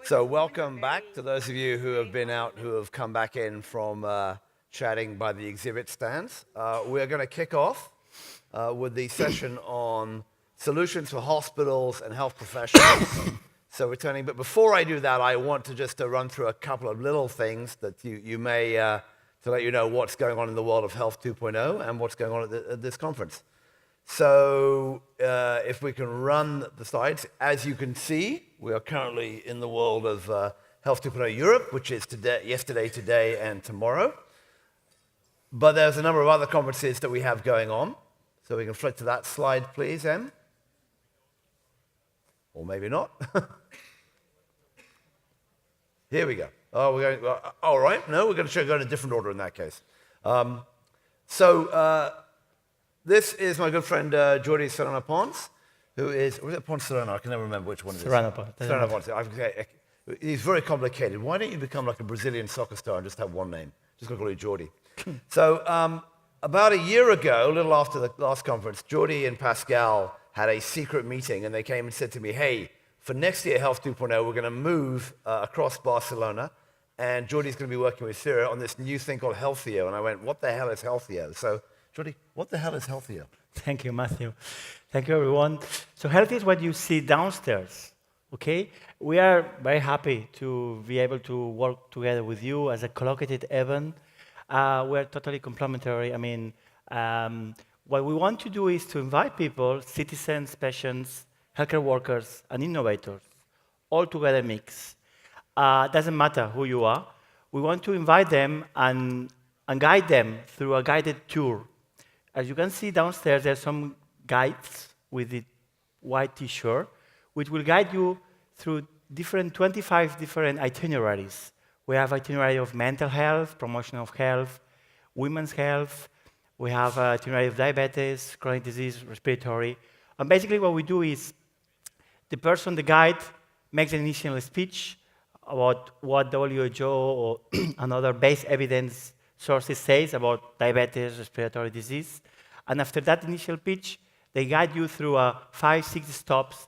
So welcome back to those of you who have been out, who have come back in from chatting by the exhibit stands. We're going to kick off with the session on solutions for hospitals and health professionals. So returning, but before I do that, I want to just run through a couple of little things that you may, to let you know what's going on in the world of Health 2.0 and what's going on at this conference. So if we can run the slides, as you can see, we are currently in the world of Health 2.0 Europe, which is yesterday, today, and tomorrow. But there's a number of other conferences that we have going on. So we can flip to that slide, please, Em. Or maybe not. Here we go. Oh, we're going. All right. No, we're going to go in a different order in that case. This is my good friend Jordi Serrano Pons, who is, or is it Pons Serrano? I can never remember which one it is. Serrano Pons. Serrano Pons. He's very complicated. Why don't you become like a Brazilian soccer star and just have one name? Just going to call you Jordi. So about a year ago, a little after the last conference, Jordi and Pascal had a secret meeting, and they came and said to me, hey, for next year, Health 2.0, we're going to move across Barcelona, and Jordi's going to be working with Syria on this new thing called Healthio. And I went, what the hell is Healthio? So, Jordi, what the hell is Healthio? Thank you, Matthew. Thank you, everyone. So Health is what you see downstairs, okay? We are very happy to be able to work together with you as a collocated event. We're totally complementary. I mean, what we want to do is to invite people, citizens, patients, healthcare workers, and innovators, all together mix. Doesn't matter who you are. We want to invite them and guide them through a guided tour. As you can see downstairs, there's some guides with the white T-shirt, which will guide you through 25 different itineraries. We have itinerary of mental health, promotion of health, women's health. We have itinerary of diabetes, chronic disease, respiratory. And basically what we do is the guide, makes an initial speech about what WHO or another base evidence sources says about diabetes, respiratory disease. And after that initial pitch, they guide you through 5-6 stops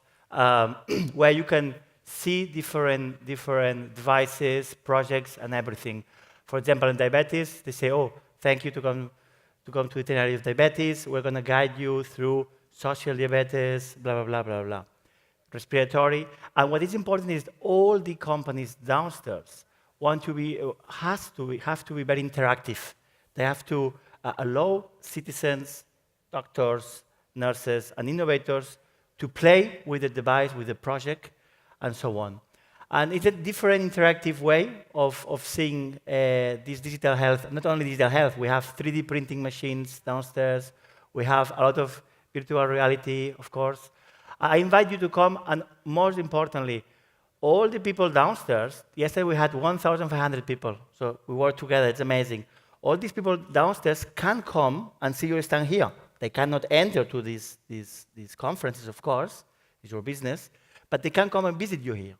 where you can see different devices, projects, and everything. For example, in diabetes, they say, oh, thank you to come to the itinerary of diabetes. We're going to guide you through social diabetes, blah, blah, blah, blah, blah. Respiratory. And what is important is all the companies downstairs have to be very interactive. They have to allow citizens, doctors, nurses, and innovators to play with the device, with the project, and so on. And it's a different interactive way of seeing this digital health. Not only digital health, we have 3D printing machines downstairs. We have a lot of virtual reality, of course. I invite you to come, and most importantly, all the people downstairs, yesterday we had 1,500 people, so we work together, it's amazing. All these people downstairs can come and see your stand here. They cannot enter to these conferences, of course, it's your business, but they can come and visit you here.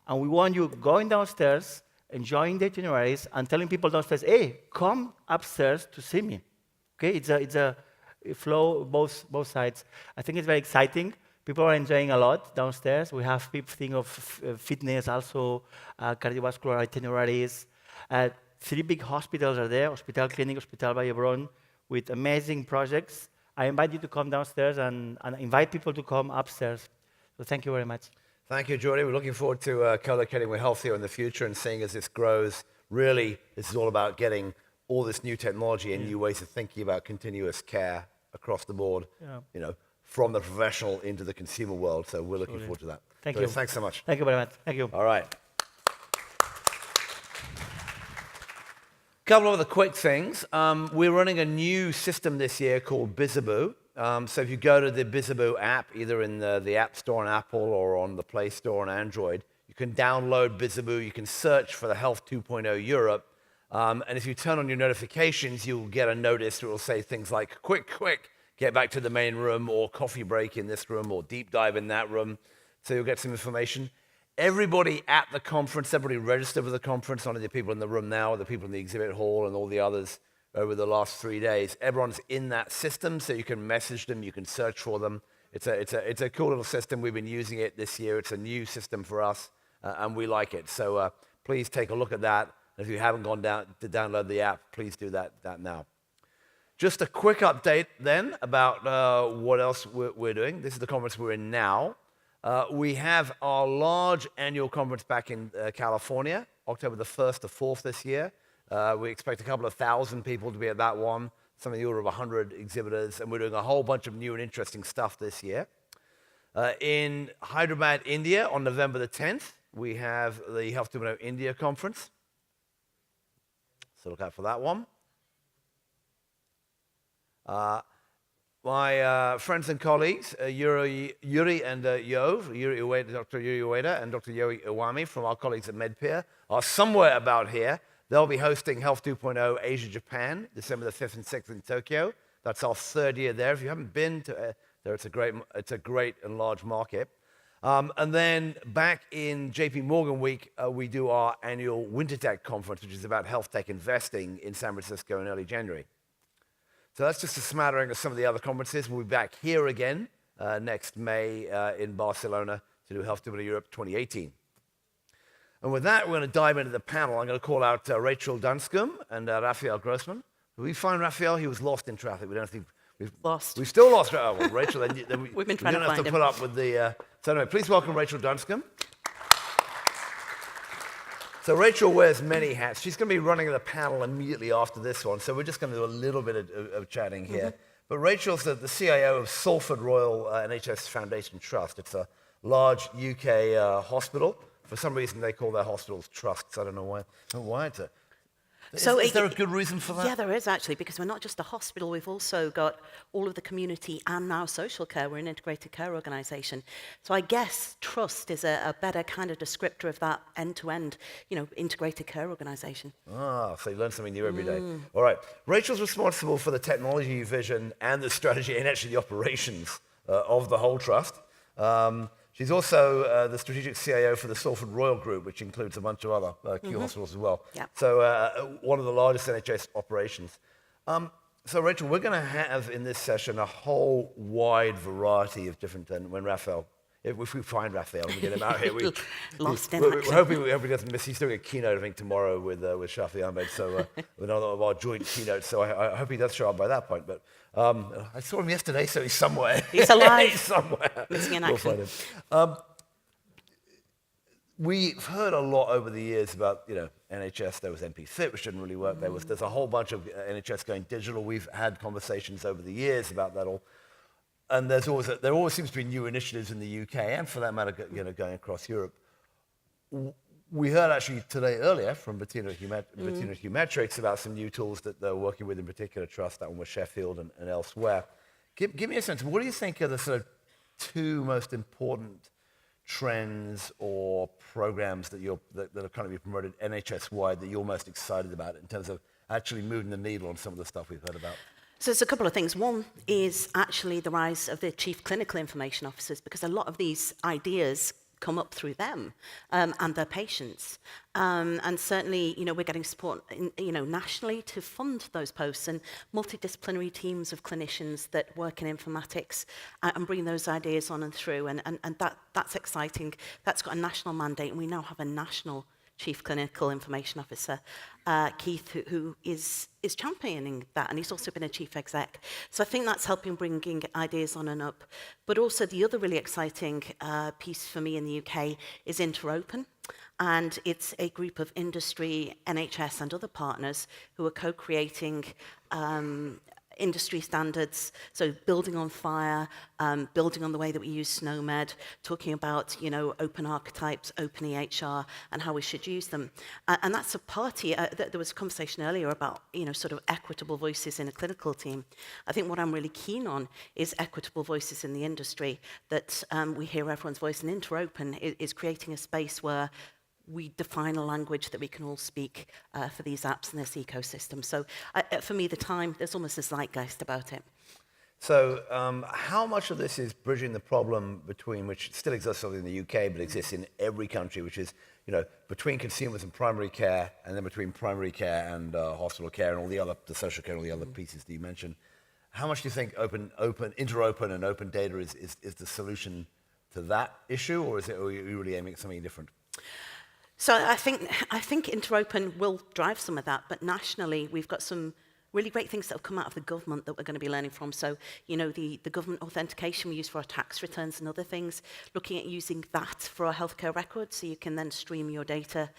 And we want you going downstairs, enjoying the itineraries, and telling people downstairs, hey, come upstairs to see me. Okay, it's a flow both sides. I think it's very exciting. People are enjoying a lot downstairs. We have people think of fitness, also cardiovascular itineraries. 3 big hospitals are there, Hospital Clinic, Hospital Vallebron, with amazing projects. I invite you to come downstairs and invite people to come upstairs. So thank you very much. Thank you, Jordi. We're looking forward to co-locating with Healthio in the future and seeing as this grows. Really, this is all about getting all this new technology and new ways of thinking about continuous care across the board. Yeah. From the professional into the consumer world. So we're looking forward to that. Thank you. Thanks so much. Thank you very much. Thank you. All right. Couple of other quick things. We're running a new system this year called Bizzaboo. So if you go to the Bizzaboo app, either in the App Store on Apple or on the Play Store on Android, you can download Bizzaboo. You can search for the Health 2.0 Europe. And if you turn on your notifications, you'll get a notice that will say things like, quick, get back to the main room, or coffee break in this room, or deep dive in that room. So you'll get some information. Everybody at the conference, everybody registered for the conference, not only the people in the room now, the people in the exhibit hall and all the others over the last 3 days. Everyone's in that system, so you can message them, you can search for them. It's a cool little system. We've been using it this year. It's a new system for us. and we like it. So please take a look at that. If you haven't gone down to download the app, please do that now. Just a quick update then about what else we're doing. This is the conference we're in now. We have our large annual conference back in California, October the 1st to 4th this year. We expect a couple of thousand people to be at that one, some of the order of 100 exhibitors, and we're doing a whole bunch of new and interesting stuff this year. In Hyderabad, India, on November the 10th, we have the Health 2.0 India conference. So look out for that one. My friends and colleagues, Yuri and Dr. Yuri Ueda and Dr. Yoi Iwami from our colleagues at MedPeer are somewhere about here. They'll be hosting Health 2.0 Asia Japan, December the 5th and 6th in Tokyo. That's our third year there. If you haven't been to there, it's a great and large market. And then back in JP Morgan Week, we do our annual Winter Tech conference, which is about health tech investing in San Francisco in early January. So that's just a smattering of some of the other conferences. We'll be back here again next May in Barcelona to do Health 2.0 Europe 2018. And with that, we're going to dive into the panel. I'm going to call out Rachel Dunscombe and Raphael Grossman. Did we find Raphael? He was lost in traffic. We don't think we've lost. We've still lost. Oh, well, Rachel, then We've been trying to have find to him. put up with the. So anyway, please welcome Rachel Dunscombe. So Rachel wears many hats. She's going to be running the panel immediately after this one, so we're just going to do a little bit of chatting here. Mm-hmm. But Rachel's the CIO of Salford Royal NHS Foundation Trust. It's a large UK hospital. For some reason, they call their hospitals trusts. I don't know why. Is there a good reason for that? Yeah, there is actually, because we're not just a hospital. We've also got all of the community and now social care. We're an integrated care organisation. So I guess trust is a better kind of descriptor of that end-to-end, integrated care organisation. Ah, so you learn something new every day. All right. Rachel's responsible for the technology vision and the strategy and actually the operations of the whole trust. She's also the strategic CIO for the Salford Royal Group, which includes a bunch of other key hospitals as well. Yep. So one of the largest NHS operations. So Rachel, we're going to have in this session a whole wide variety of different, and when Raphael, if we find Raphael and we get him out here, we're hoping he doesn't miss. He's doing a keynote, I think, tomorrow with Shafi Ahmed, so another of our joint keynotes. So I hope he does show up by that point. But I saw him yesterday, so he's somewhere. He's alive. He's somewhere. Missing in action. We'll find him. We've heard a lot over the years about, NHS. There was MP Fit, which didn't really work. There's a whole bunch of NHS going digital. We've had conversations over the years about that all. And there always seems to be new initiatives in the UK, and for that matter, going across Europe. We heard actually today earlier from Bettina Humetrix about some new tools that they're working with in particular trust, that one with Sheffield and elsewhere. Give me a sense, what do you think are the sort of two most important trends or programs that are kind of being promoted NHS-wide that you're most excited about in terms of actually moving the needle on some of the stuff we've heard about? So there's a couple of things. One is actually the rise of the chief clinical information officers, because a lot of these ideas come up through them and their patients. And certainly, we're getting support, nationally to fund those posts and multidisciplinary teams of clinicians that work in informatics and bring those ideas on and through. And that's exciting. That's got a national mandate, and we now have a national Chief Clinical Information Officer, Keith, who is championing that, and he's also been a chief exec. So I think that's helping bringing ideas on and up. But also the other really exciting piece for me in the UK is Interopen, and it's a group of industry, NHS and other partners who are co-creating industry standards, so building on FHIR, building on the way that we use SNOMED, talking about, open archetypes, open EHR, and how we should use them. And that's a party, there was a conversation earlier about, sort of equitable voices in a clinical team. I think what I'm really keen on is equitable voices in the industry, that we hear everyone's voice, and Interopen is creating a space where we define a language that we can all speak for these apps and this ecosystem. So for me, there's almost a zeitgeist about it. So how much of this is bridging the problem between, which still exists in the UK, but exists in every country, which is, between consumers and primary care, and then between primary care and hospital care and all the social care and all the other pieces that you mentioned. How much do you think Interopen and open data is the solution to that issue, or are you really aiming at something different? So I think Interopen will drive some of that, but nationally we've got some really great things that have come out of the government that we're going to be learning from. So, you know, the government authentication we use for our tax returns and other things, looking at using that for our healthcare records so you can then stream your data.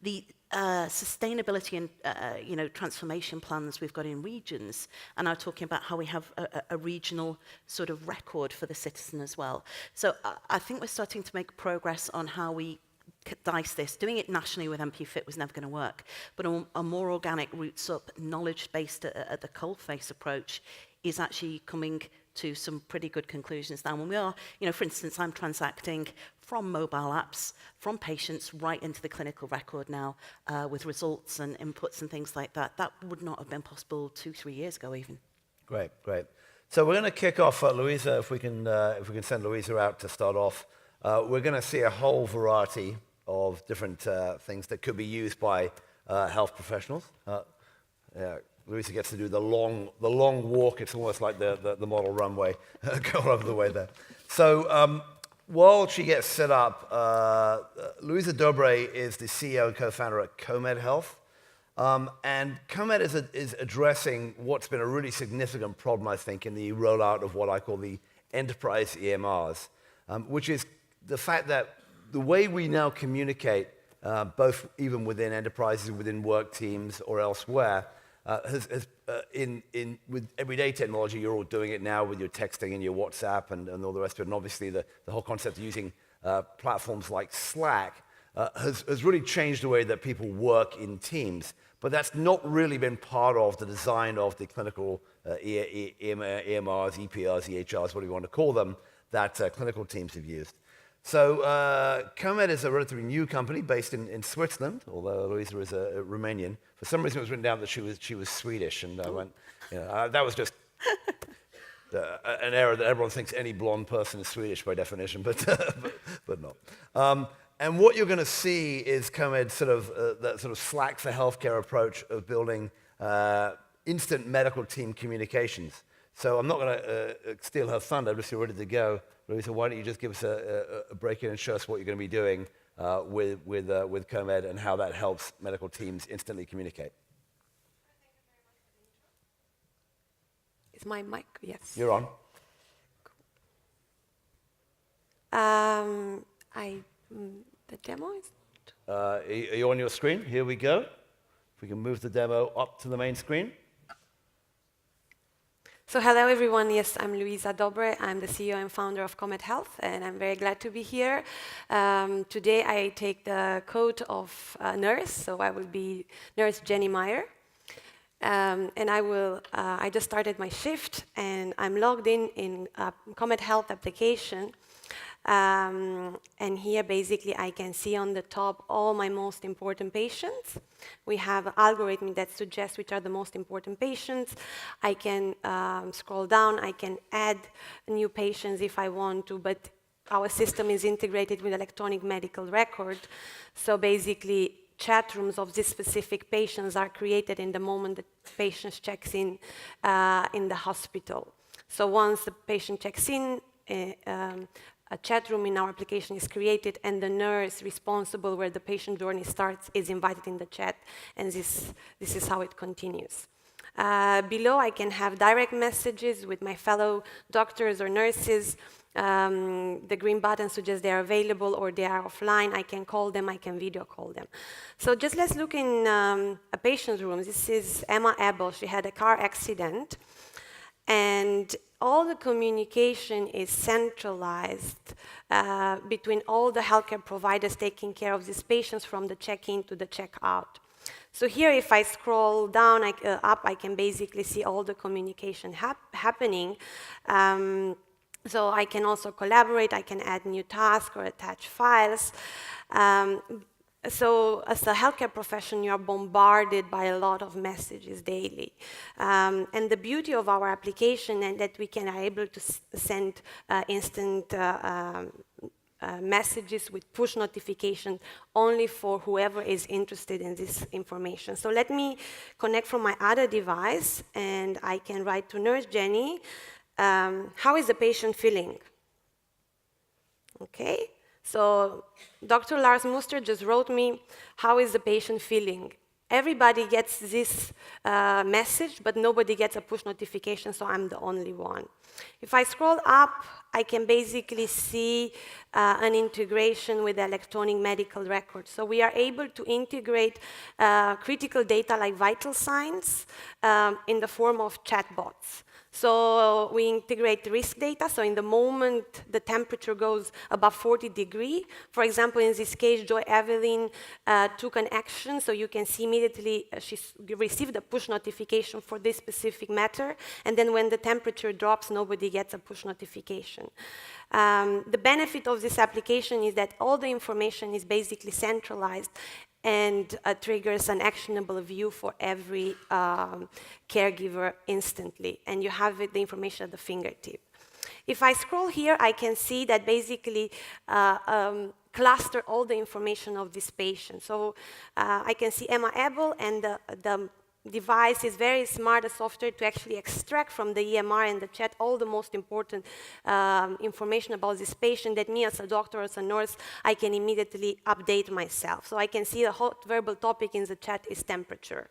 The sustainability and you know, transformation plans we've got in regions, and I'm talking about how we have a regional sort of record for the citizen as well. So I think we're starting to make progress on how we dice this. Doing it nationally with MP Fit was never going to work, but a more organic, roots up, knowledge-based at the coalface approach is actually coming to some pretty good conclusions now. When we are, you know, for instance, I'm transacting from mobile apps, from patients right into the clinical record now with results and inputs and things like that. That would not have been possible 2-3 years ago even. Great, great. So we're going to kick off, Louisa, if we can send Louisa out to start off. We're going to see a whole variety of different things that could be used by health professionals. Yeah, Louisa gets to do the long walk. It's almost like the model runway, go over the way there. So while she gets set up, Louisa Dobre is the CEO and co-founder at Comed Health. And Comed is addressing what's been a really significant problem, I think, in the rollout of what I call the enterprise EMRs, which is the fact that the way we now communicate, both even within enterprises, within work teams, or elsewhere, with everyday technology, you're all doing it now with your texting and your WhatsApp and all the rest of it. And obviously, the whole concept of using platforms like Slack has really changed the way that people work in teams. But that's not really been part of the design of the clinical EMRs, EPRs, EHRs, whatever you want to call them, that clinical teams have used. So Comed is a relatively new company based in Switzerland, although Louisa is a Romanian. For some reason, it was written down that she was Swedish, and I went, you know, that was just an error that everyone thinks any blonde person is Swedish by definition, but not. And what you're going to see is Comed's that sort of Slack for healthcare approach of building instant medical team communications. So I'm not going to steal her thunder. I'm just ready to go. Louisa, why don't you just give us a break-in and show us what you're going to be doing with Comed and how that helps medical teams instantly communicate. Is my mic? Yes. You're on. The demo is Are you on your screen? Here we go. If we can move the demo up to the main screen. So hello everyone, yes, I'm Louisa Dobre, I'm the CEO and founder of Comed Health, and I'm very glad to be here. Today I take the coat of nurse, so I will be Nurse Jenny Meyer. And I just started my shift, and I'm logged in Comed Health application. And here basically I can see on the top all my most important patients. We have an algorithm that suggests which are the most important patients. I can scroll down, I can add new patients if I want to, but our system is integrated with electronic medical record. So basically chat rooms of these specific patients are created in the moment the patient checks in the hospital. So once the patient checks in, a chat room in our application is created, and the nurse responsible where the patient journey starts is invited in the chat, and this is how it continues. Below, I can have direct messages with my fellow doctors or nurses. The green button suggests they are available or they are offline. I can call them, I can video call them. So just let's look in a patient's room. This is Emma Abel. She had a car accident, and all the communication is centralized between all the healthcare providers taking care of these patients from the check-in to the check-out. So here, if I scroll down, up, I can basically see all the communication happening. So I can also collaborate, I can add new tasks or attach files. So as a healthcare profession, you are bombarded by a lot of messages daily. And the beauty of our application is that we are able to send instant messages with push notification only for whoever is interested in this information. So let me connect from my other device, and I can write to Nurse Jenny, how is the patient feeling? Okay. So Dr. Lars Muster just wrote me, how is the patient feeling? Everybody gets this message, but nobody gets a push notification, so I'm the only one. If I scroll up, I can basically see an integration with the electronic medical record. So we are able to integrate critical data like vital signs in the form of chatbots. So we integrate risk data, so in the moment the temperature goes above 40 degrees, for example, in this case, Joy Evelyn took an action, so you can see immediately she received a push notification for this specific matter, and then when the temperature drops, nobody gets a push notification. The benefit of this application is that all the information is basically centralized and triggers an actionable view for every caregiver instantly, and you have the information at the fingertip. If I scroll here, I can see that basically cluster all the information of this patient. So I can see Emma Abel, and the device is very smart, a software to actually extract from the EMR and the chat all the most important information about this patient that me as a doctor or as a nurse, I can immediately update myself. So I can see the hot verbal topic in the chat is temperature.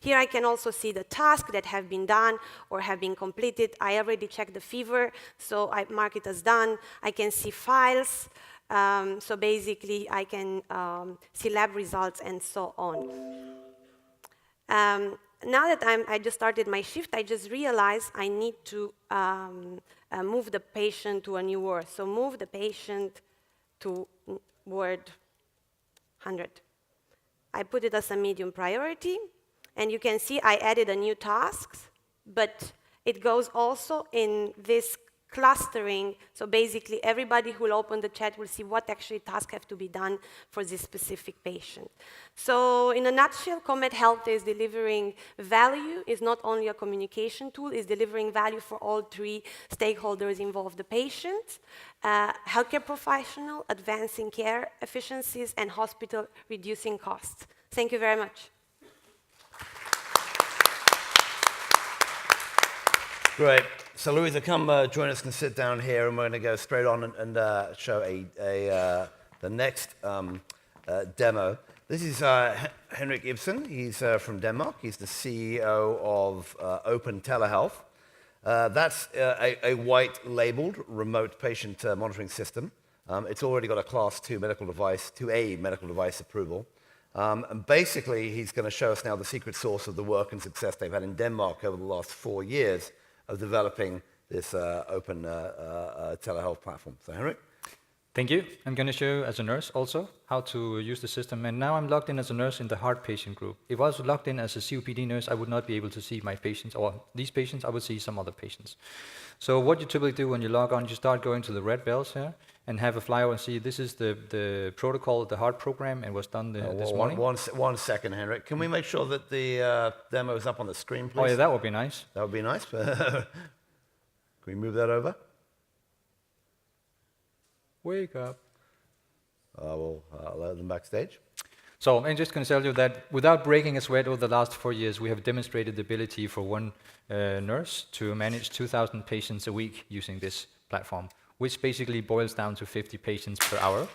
Here I can also see the tasks that have been done or have been completed. I already checked the fever, so I mark it as done. I can see files. So basically I can see lab results and so on. Now that I just started my shift, I just realized I need to move the patient to a new word. So move the patient to word 100. I put it as a medium priority, and you can see I added a new task, but it goes also in this clustering. So basically, everybody who will open the chat will see what actually tasks have to be done for this specific patient. So in a nutshell, Comet Health is delivering value, is not only a communication tool, is delivering value for all three stakeholders involved: the patient, healthcare professional, advancing care efficiencies, and hospital reducing costs. Thank you very much. Great. So Louisa, come join us and sit down here, and we're going to go straight on and show the next demo. This is Henrik Ibsen. He's from Denmark. He's the CEO of Open Telehealth. That's a white-labeled remote patient monitoring system. It's already got a Class 2 medical device, 2A medical device approval. And basically, he's going to show us now the secret source of the work and success they've had in Denmark over the last 4 years of developing this open telehealth platform. So, Henrik? Thank you. I'm going to show you as a nurse also how to use the system. And now I'm logged in as a nurse in the heart patient group. If I was logged in as a COPD nurse, I would not be able to see my patients, or these patients, I would see some other patients. So what you typically do when you log on, you start going to the red bells here and have a flyover and see this is the protocol of the heart program and was done this morning. One second, Henrik. Can we make sure that the demo is up on the screen, please? Oh yeah, that would be nice. That would be nice. Can we move that over? Wake up. We'll allow them backstage. So I'm just going to tell you that without breaking a sweat over the last 4 years, we have demonstrated the ability for one nurse to manage 2,000 patients a week using this platform, which basically boils down to 50 patients per hour.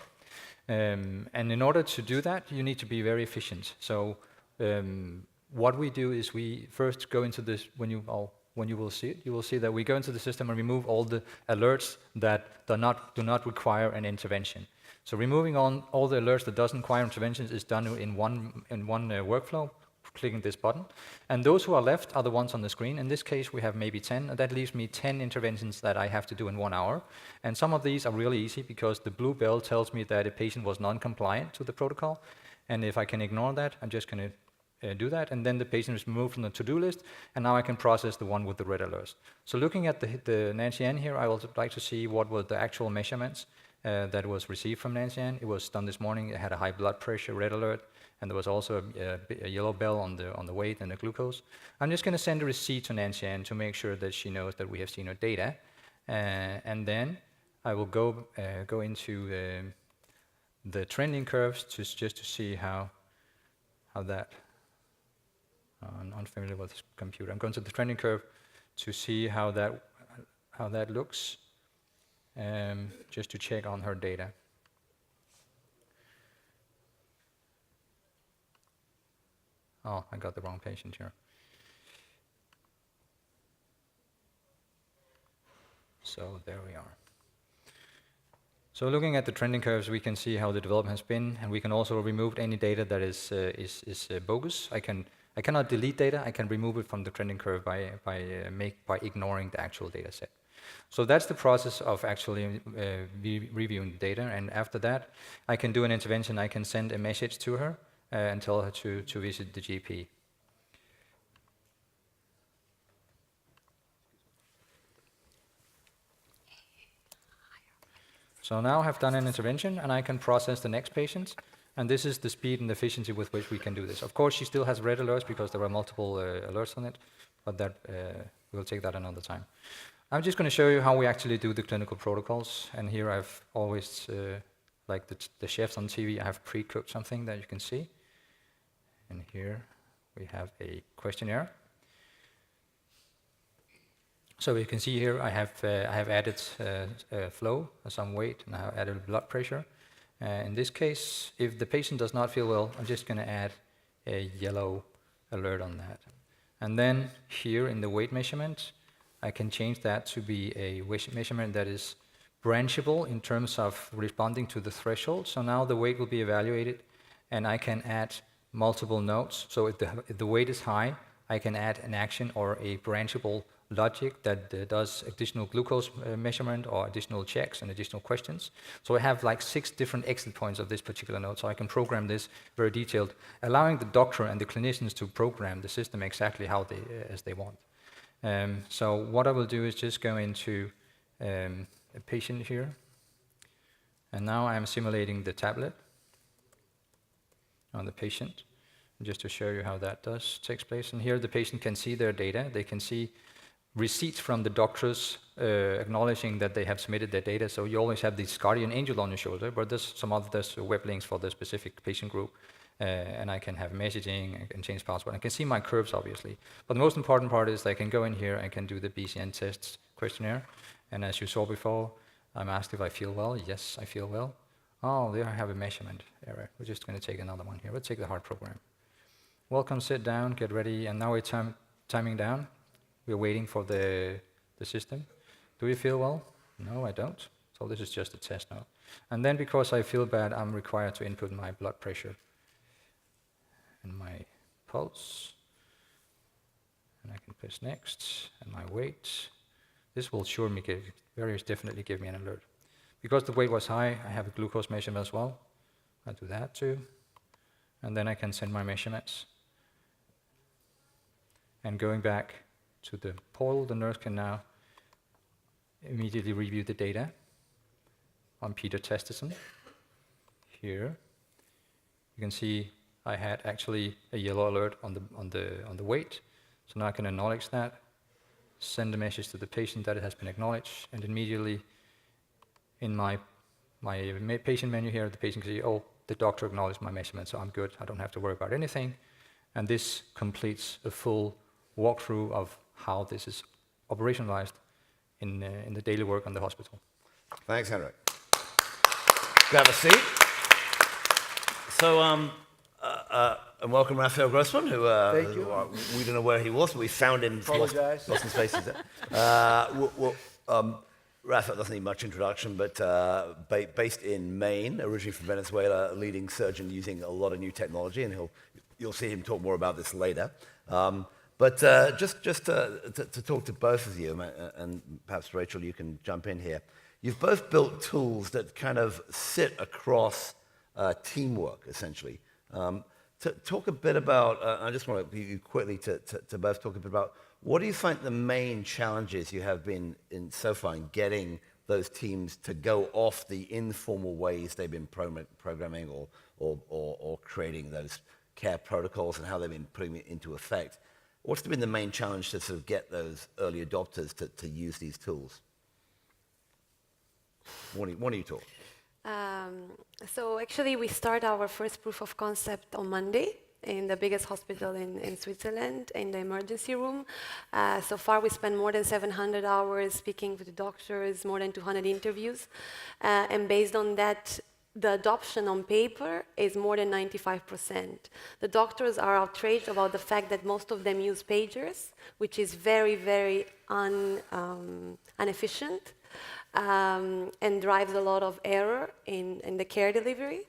And in order to do that, you need to be very efficient. So what we do is we first go into this, when you will see it, you will see that we go into the system and remove all the alerts that do not require an intervention. So removing all the alerts that doesn't require interventions is done in one workflow, clicking this button. And those who are left are the ones on the screen. In this case, we have maybe 10, and that leaves me 10 interventions that I have to do in 1 hour. And some of these are really easy because the blue bell tells me that a patient was non-compliant to the protocol. And if I can ignore that, I'm just going to do that, and then the patient is removed from the to-do list, and now I can process the one with the red alerts. So looking at the Nancy Ann here, I would like to see what were the actual measurements that was received from Nancy Ann. It was done this morning. It had a high blood pressure, red alert, and there was also a yellow bell on the weight and the glucose. I'm just going to send a receipt to Nancy Ann to make sure that she knows that we have seen her data, and then I will go into the trending curves just to see how that. I'm unfamiliar with this computer. I'm going to the trending curve to see how that looks, just to check on her data. Oh, I got the wrong patient here. So there we are. So looking at the trending curves, we can see how the development has been, and we can also remove any data that is bogus. I cannot delete data. I can remove it from the trending curve by ignoring the actual data set. So that's the process of actually reviewing the data. And after that, I can do an intervention. I can send a message to her and tell her to visit the GP. So now I've done an intervention, and I can process the next patient. And this is the speed and efficiency with which we can do this. Of course, she still has red alerts because there are multiple alerts on it, but that we'll take that another time. I'm just going to show you how we actually do the clinical protocols. And here I've always, like the chefs on TV, I have pre-cooked something that you can see. And here we have a questionnaire. So you can see here I have added flow, some weight, and I have added blood pressure. In this case, if the patient does not feel well, I'm just going to add a yellow alert on that. And then here in the weight measurement, I can change that to be a weight measurement that is branchable in terms of responding to the threshold. So now the weight will be evaluated, and I can add multiple notes. So if the weight is high, I can add an action or a branchable logic that does additional glucose measurement or additional checks and additional questions. So I have like 6 different exit points of this particular node, so I can program this very detailed, allowing the doctor and the clinicians to program the system exactly how as they want. So what I will do is just go into a patient here, and now I'm simulating the tablet on the patient, just to show you how that takes place. And here the patient can see their data. They can see receipts from the doctors acknowledging that they have submitted their data. So you always have this guardian angel on your shoulder, but there's web links for the specific patient group. And I can have messaging, I can change password. I can see my curves, obviously. But the most important part is I can go in here, I can do the BCN tests questionnaire. And as you saw before, I'm asked if I feel well. Yes, I feel well. Oh, there I have a measurement error. We're just going to take another one here. We'll take the heart program. Welcome, sit down, get ready. And now we're timing down. We're waiting for the system. Do you feel well? No, I don't. So this is just a test now. And then because I feel bad, I'm required to input my blood pressure and my pulse. And I can press next, and my weight. This will definitely give me an alert. Because the weight was high, I have a glucose measurement as well. I'll do that too. And then I can send my measurements. And going back to the portal, the nurse can now immediately review the data on Peter Testerson. Here, you can see I had actually a yellow alert on the weight. So now I can acknowledge that, send a message to the patient that it has been acknowledged, and immediately in my patient menu here, the patient can see, oh, the doctor acknowledged my measurement, so I'm good. I don't have to worry about anything. And this completes a full walkthrough of how this is operationalized in the daily work on the hospital. Thanks, Henrik. Grab a seat. So, and welcome Raphael Grossman, who Thank you. We don't know where he was, but we found him. Apologize. Lost in spaces there. Raphael doesn't need much introduction, but based in Maine, originally from Venezuela, a leading surgeon using a lot of new technology, and you'll see him talk more about this later. But just to talk to both of you, and perhaps Rachel, you can jump in here. You've both built tools that kind of sit across teamwork, essentially. Talk a bit about, I just want you quickly to both talk a bit about, what do you find the main challenges you have been in so far in getting those teams to go off the informal ways they've been programming or creating those care protocols and how they've been putting it into effect? What's been the main challenge to sort of get those early adopters to use these tools? What do you talk? So actually, we start our first proof of concept on Monday in the biggest hospital in Switzerland, in the emergency room. So far, we spent more than 700 hours speaking with the doctors, more than 200 interviews. And based on that the adoption on paper is more than 95%. The doctors are outraged about the fact that most of them use pagers, which is very, very inefficient and drives a lot of error in the care delivery.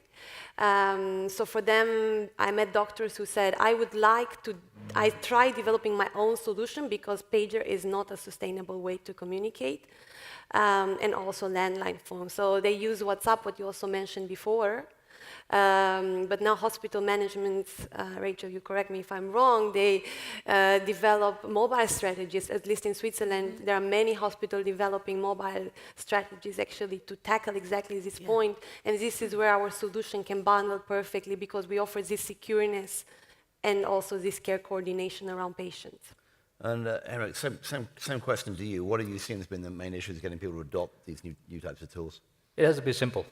So for them, I met doctors who said, I tried developing my own solution because pager is not a sustainable way to communicate, and also landline phone. So they use WhatsApp, what you also mentioned before, but now hospital management, Rachel, you correct me if I'm wrong, they develop mobile strategies. At least in Switzerland, there are many hospitals developing mobile strategies actually to tackle exactly this point. And this is where our solution can bundle perfectly because we offer this secureness and also this care coordination around patients. And Henrik, same question to you. What have you seen has been the main issues getting people to adopt these new types of tools? It has to be simple.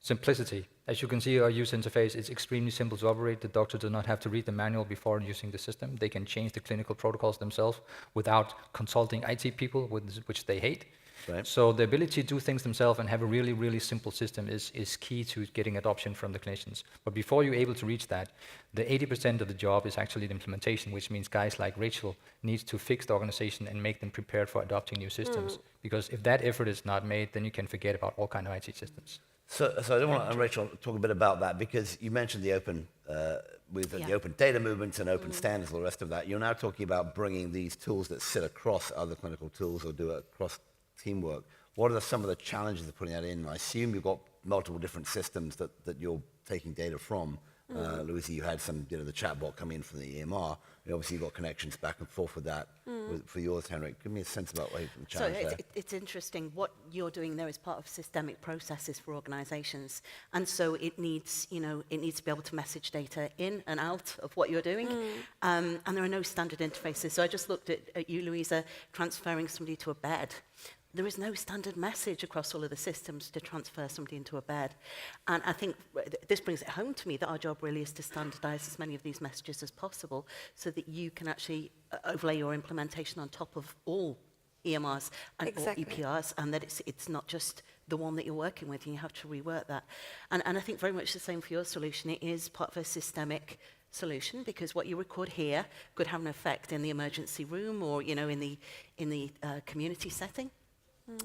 Simplicity. As you can see, our user interface is extremely simple to operate. The doctor does not have to read the manual before using the system. They can change the clinical protocols themselves without consulting IT people, which they hate. Right. So the ability to do things themselves and have a really, really simple system is key to getting adoption from the clinicians. But before you're able to reach that, the 80% of the job is actually the implementation, which means guys like Rachel need to fix the organization and make them prepared for adopting new systems. Because if that effort is not made, then you can forget about all kind of IT systems. So I don't want to, Rachel, talk a bit about that because you mentioned the open, the open data movements and open standards, all the rest of that. You're now talking about bringing these tools that sit across other clinical tools or do it across teamwork. What are some of the challenges of putting that in? I assume you've got multiple different systems that you're taking data from. Louisa, you had some, the chatbot come in from the EMR. And obviously, you've got connections back and forth with that for yours, Henrik. Give me a sense about the challenge there. It's interesting. What you're doing there is part of systemic processes for organizations. And so it needs, it needs to be able to message data in and out of what you're doing. And there are no standard interfaces. So I just looked at you, Louisa, transferring somebody to a bed. There is no standard message across all of the systems to transfer somebody into a bed. And I think this brings it home to me that our job really is to standardize as many of these messages as possible so that you can actually overlay your implementation on top of all EMRs and all EPRs, and that it's not just the one that you're working with, and you have to rework that. And I think very much the same for your solution. It is part of a systemic solution because what you record here could have an effect in the emergency room or, in the community setting.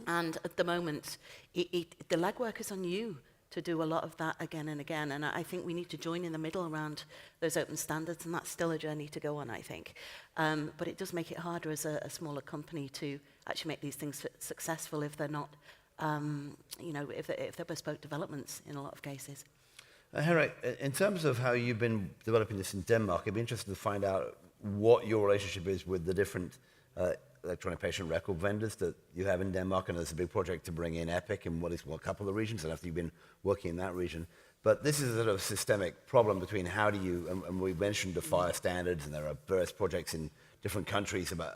And at the moment, the legwork is on you to do a lot of that again and again. And I think we need to join in the middle around those open standards, and that's still a journey to go on, I think. But it does make it harder as a smaller company to actually make these things successful if they're not, if they're bespoke developments in a lot of cases. Henrik, in terms of how you've been developing this in Denmark, I'd be interested to find out what your relationship is with the different electronic patient record vendors that you have in Denmark, and there's a big project to bring in Epic in a couple of regions, and after you've been working in that region. But this is a sort of systemic problem between how do you, and we mentioned the FHIR standards, and there are various projects in different countries about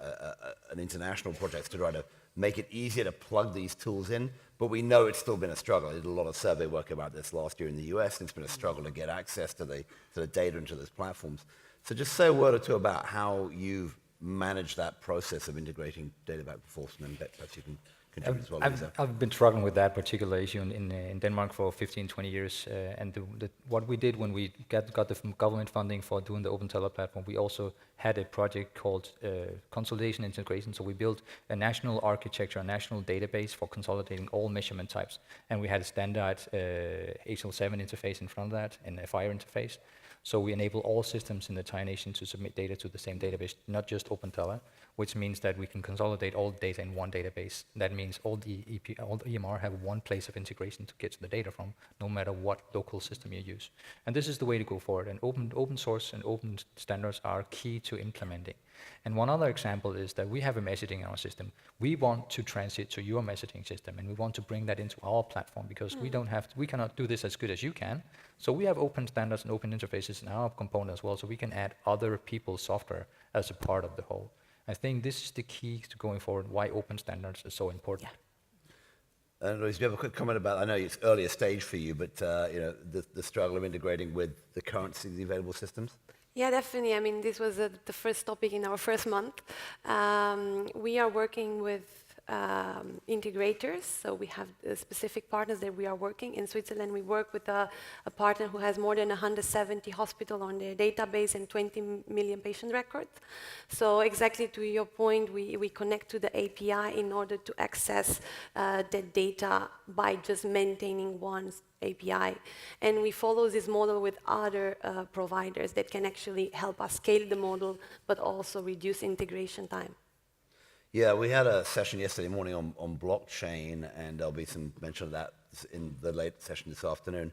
an international project to try to make it easier to plug these tools in, but we know it's still been a struggle. I did a lot of survey work about this last year in the US, and it's been a struggle to get access to the data into those platforms. So just say a word or two about how you've manage that process of integrating data back and forth, and then perhaps you can contribute as well. I've been struggling with that particular issue in Denmark for 15, 20 years. And what we did when we got the government funding for doing the Open Teller platform, we also had a project called consolidation integration. So we built a national architecture, a national database for consolidating all measurement types. And we had a standard HL7 interface in front of that and a FHIR interface. So we enable all systems in the entire nation to submit data to the same database, not just OpenTeller, which means that we can consolidate all the data in one database. That means all the EMR have one place of integration to get the data from, no matter what local system you use. And this is the way to go forward. And open source and open standards are key to implementing. And one other example is that we have a messaging in our system. We want to transit to your messaging system, and we want to bring that into our platform because we cannot do this as good as you can. So we have open standards and open interfaces in our component as well, so we can add other people's software as a part of the whole. I think this is the key to going forward, why open standards is so important. Yeah. And Louise, do you have a quick comment about, I know it's earlier stage for you, but the struggle of integrating with the currently available systems? Yeah, definitely. I mean, this was the first topic in our first month. We are working with integrators. So we have specific partners that we are working. In Switzerland, we work with a partner who has more than 170 hospitals on their database and 20 million patient records. So exactly to your point, we connect to the API in order to access the data by just maintaining one API. And we follow this model with other providers that can actually help us scale the model, but also reduce integration time. Yeah, we had a session yesterday morning on blockchain, and there'll be some mention of that in the late session this afternoon,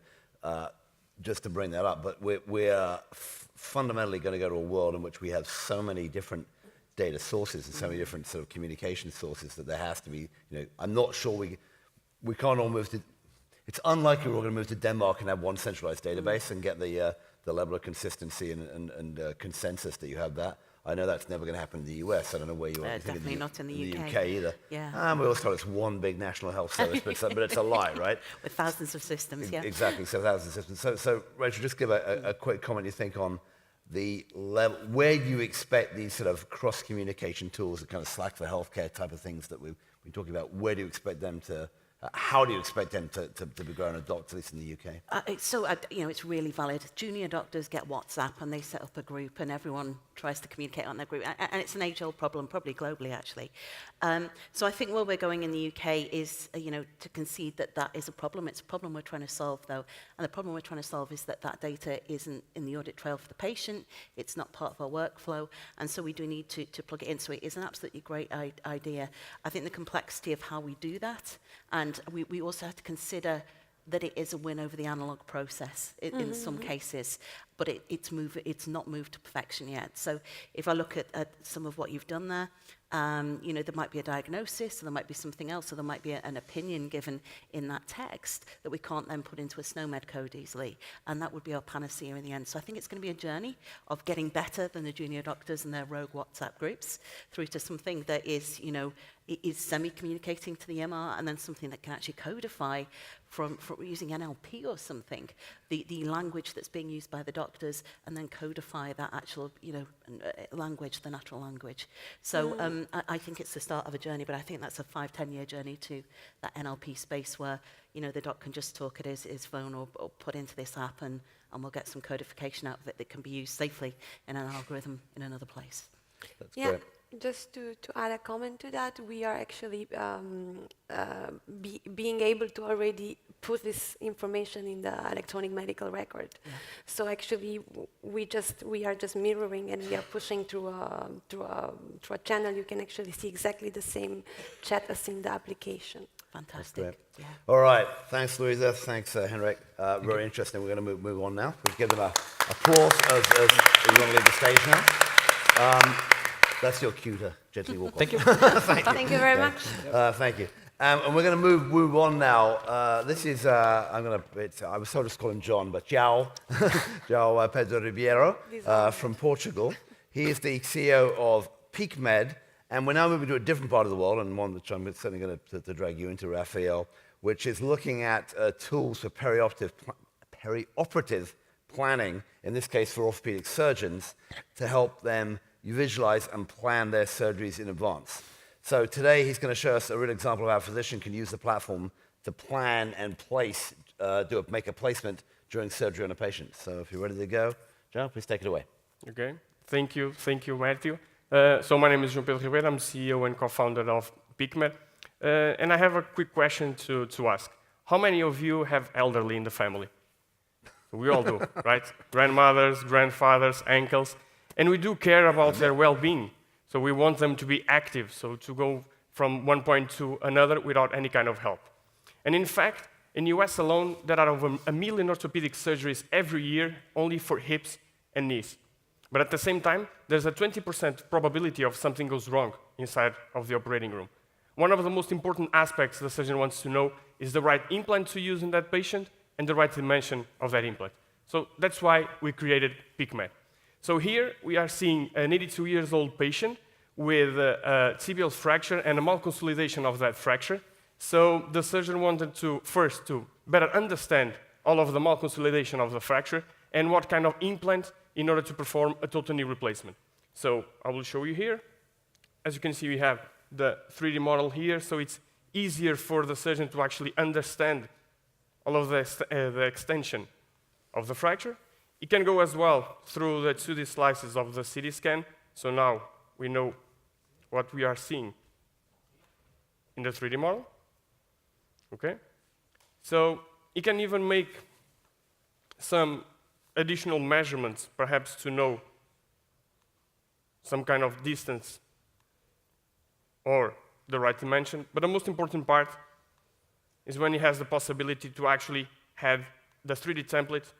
just to bring that up. But we're fundamentally going to go to a world in which we have so many different data sources and so many different sort of communication sources that there has to be, I'm not sure we can't all move to, it's unlikely we're all going to move to Denmark and have one centralized database and get the level of consistency and consensus that you have there. I know that's never going to happen in the US. I don't know where you are. Definitely not in the UK. either. Yeah. And we always thought it's one big national health service, but it's a lie, right? With thousands of systems, yeah. Exactly, so thousands of systems. So Rachel, just give a quick comment you think on the level, where you expect these sort of cross-communication tools, the kind of Slack for healthcare type of things that we've been talking about, where do you expect them to, how do you expect them to be grown and adopted, at least in the UK? It's really valid. Junior doctors get WhatsApp and they set up a group and everyone tries to communicate on their group. And it's an age-old problem, probably globally, actually. So I think where we're going in the UK is, to concede that is a problem. It's a problem we're trying to solve, though. And the problem we're trying to solve is that data isn't in the audit trail for the patient. It's not part of our workflow. And so we do need to plug it in. So it is an absolutely great idea. I think the complexity of how we do that, and we also have to consider that it is a win over the analog process in some cases, but it's not moved to perfection yet. So if I look at some of what you've done there, there might be a diagnosis, or there might be something else, or there might be an opinion given in that text that we can't then put into a SNOMED code easily, and that would be our panacea in the end. So I think it's going to be a journey of getting better than the junior doctors and their rogue WhatsApp groups through to something that is, is semi-communicating to the MR, and then something that can actually codify from using NLP or something, the language that's being used by the doctors, and then codify that actual, language, the natural language. So I think it's the start of a journey, but I think that's a 5-10 year journey to that NLP space where, the doc can just talk at his phone or put into this app, and we'll get some codification out of it that can be used safely in an algorithm in another place. That's great. Just to add a comment to that, we are actually being able to already put this information in the electronic medical record. Yeah. So actually, we are just mirroring, and we are pushing through a channel. You can actually see exactly the same chat as in the application. Fantastic. Yeah. All right. Thanks, Louisa. Thanks, Henrik. Very interesting. We're going to move on now. We'll give them an applause as you want to leave the stage now. That's your cue to gently walk off. Thank you. Thank you very much. Thank you. And we're going to move on now. This is, I was sort of calling John, but João Pedro Ribeiro from Portugal. He is the CEO of PeakMed, and we're now moving to a different part of the world, and one which I'm certainly going to drag you into, Raphael, which is looking at tools for perioperative planning, in this case for orthopedic surgeons, to help them visualize and plan their surgeries in advance. So today he's going to show us a real example of how a physician can use the platform to plan and make a placement during surgery on a patient. So if you're ready to go, João, please take it away. Okay, thank you, Matthew. So my name is João Pedro Ribeiro. I'm CEO and co-founder of PeakMed. And I have a quick question to ask. How many of you have elderly in the family? We all do, right? Grandmothers, grandfathers, uncles. And we do care about their well-being. So we want them to be active, so to go from one point to another without any kind of help. And in fact, in the US alone, there are over 1 million orthopedic surgeries every year only for hips and knees. But at the same time, there's a 20% probability of something goes wrong inside of the operating room. One of the most important aspects the surgeon wants to know is the right implant to use in that patient and the right dimension of that implant. So that's why we created PeakMed. So here we are seeing an 82-year-old patient with a tibial fracture and a malconsolidation of that fracture. So the surgeon wanted to first to better understand all of the malconsolidation of the fracture and what kind of implant in order to perform a total knee replacement. So I will show you here. As you can see, we have the 3D model here, so it's easier for the surgeon to actually understand all of the extension of the fracture. It can go as well through the 2D slices of the CT scan, so now we know what we are seeing in the 3D model. Okay? So it can even make some additional measurements, perhaps to know some kind of distance or the right dimension. But the most important part is when he has the possibility to actually have the 3D template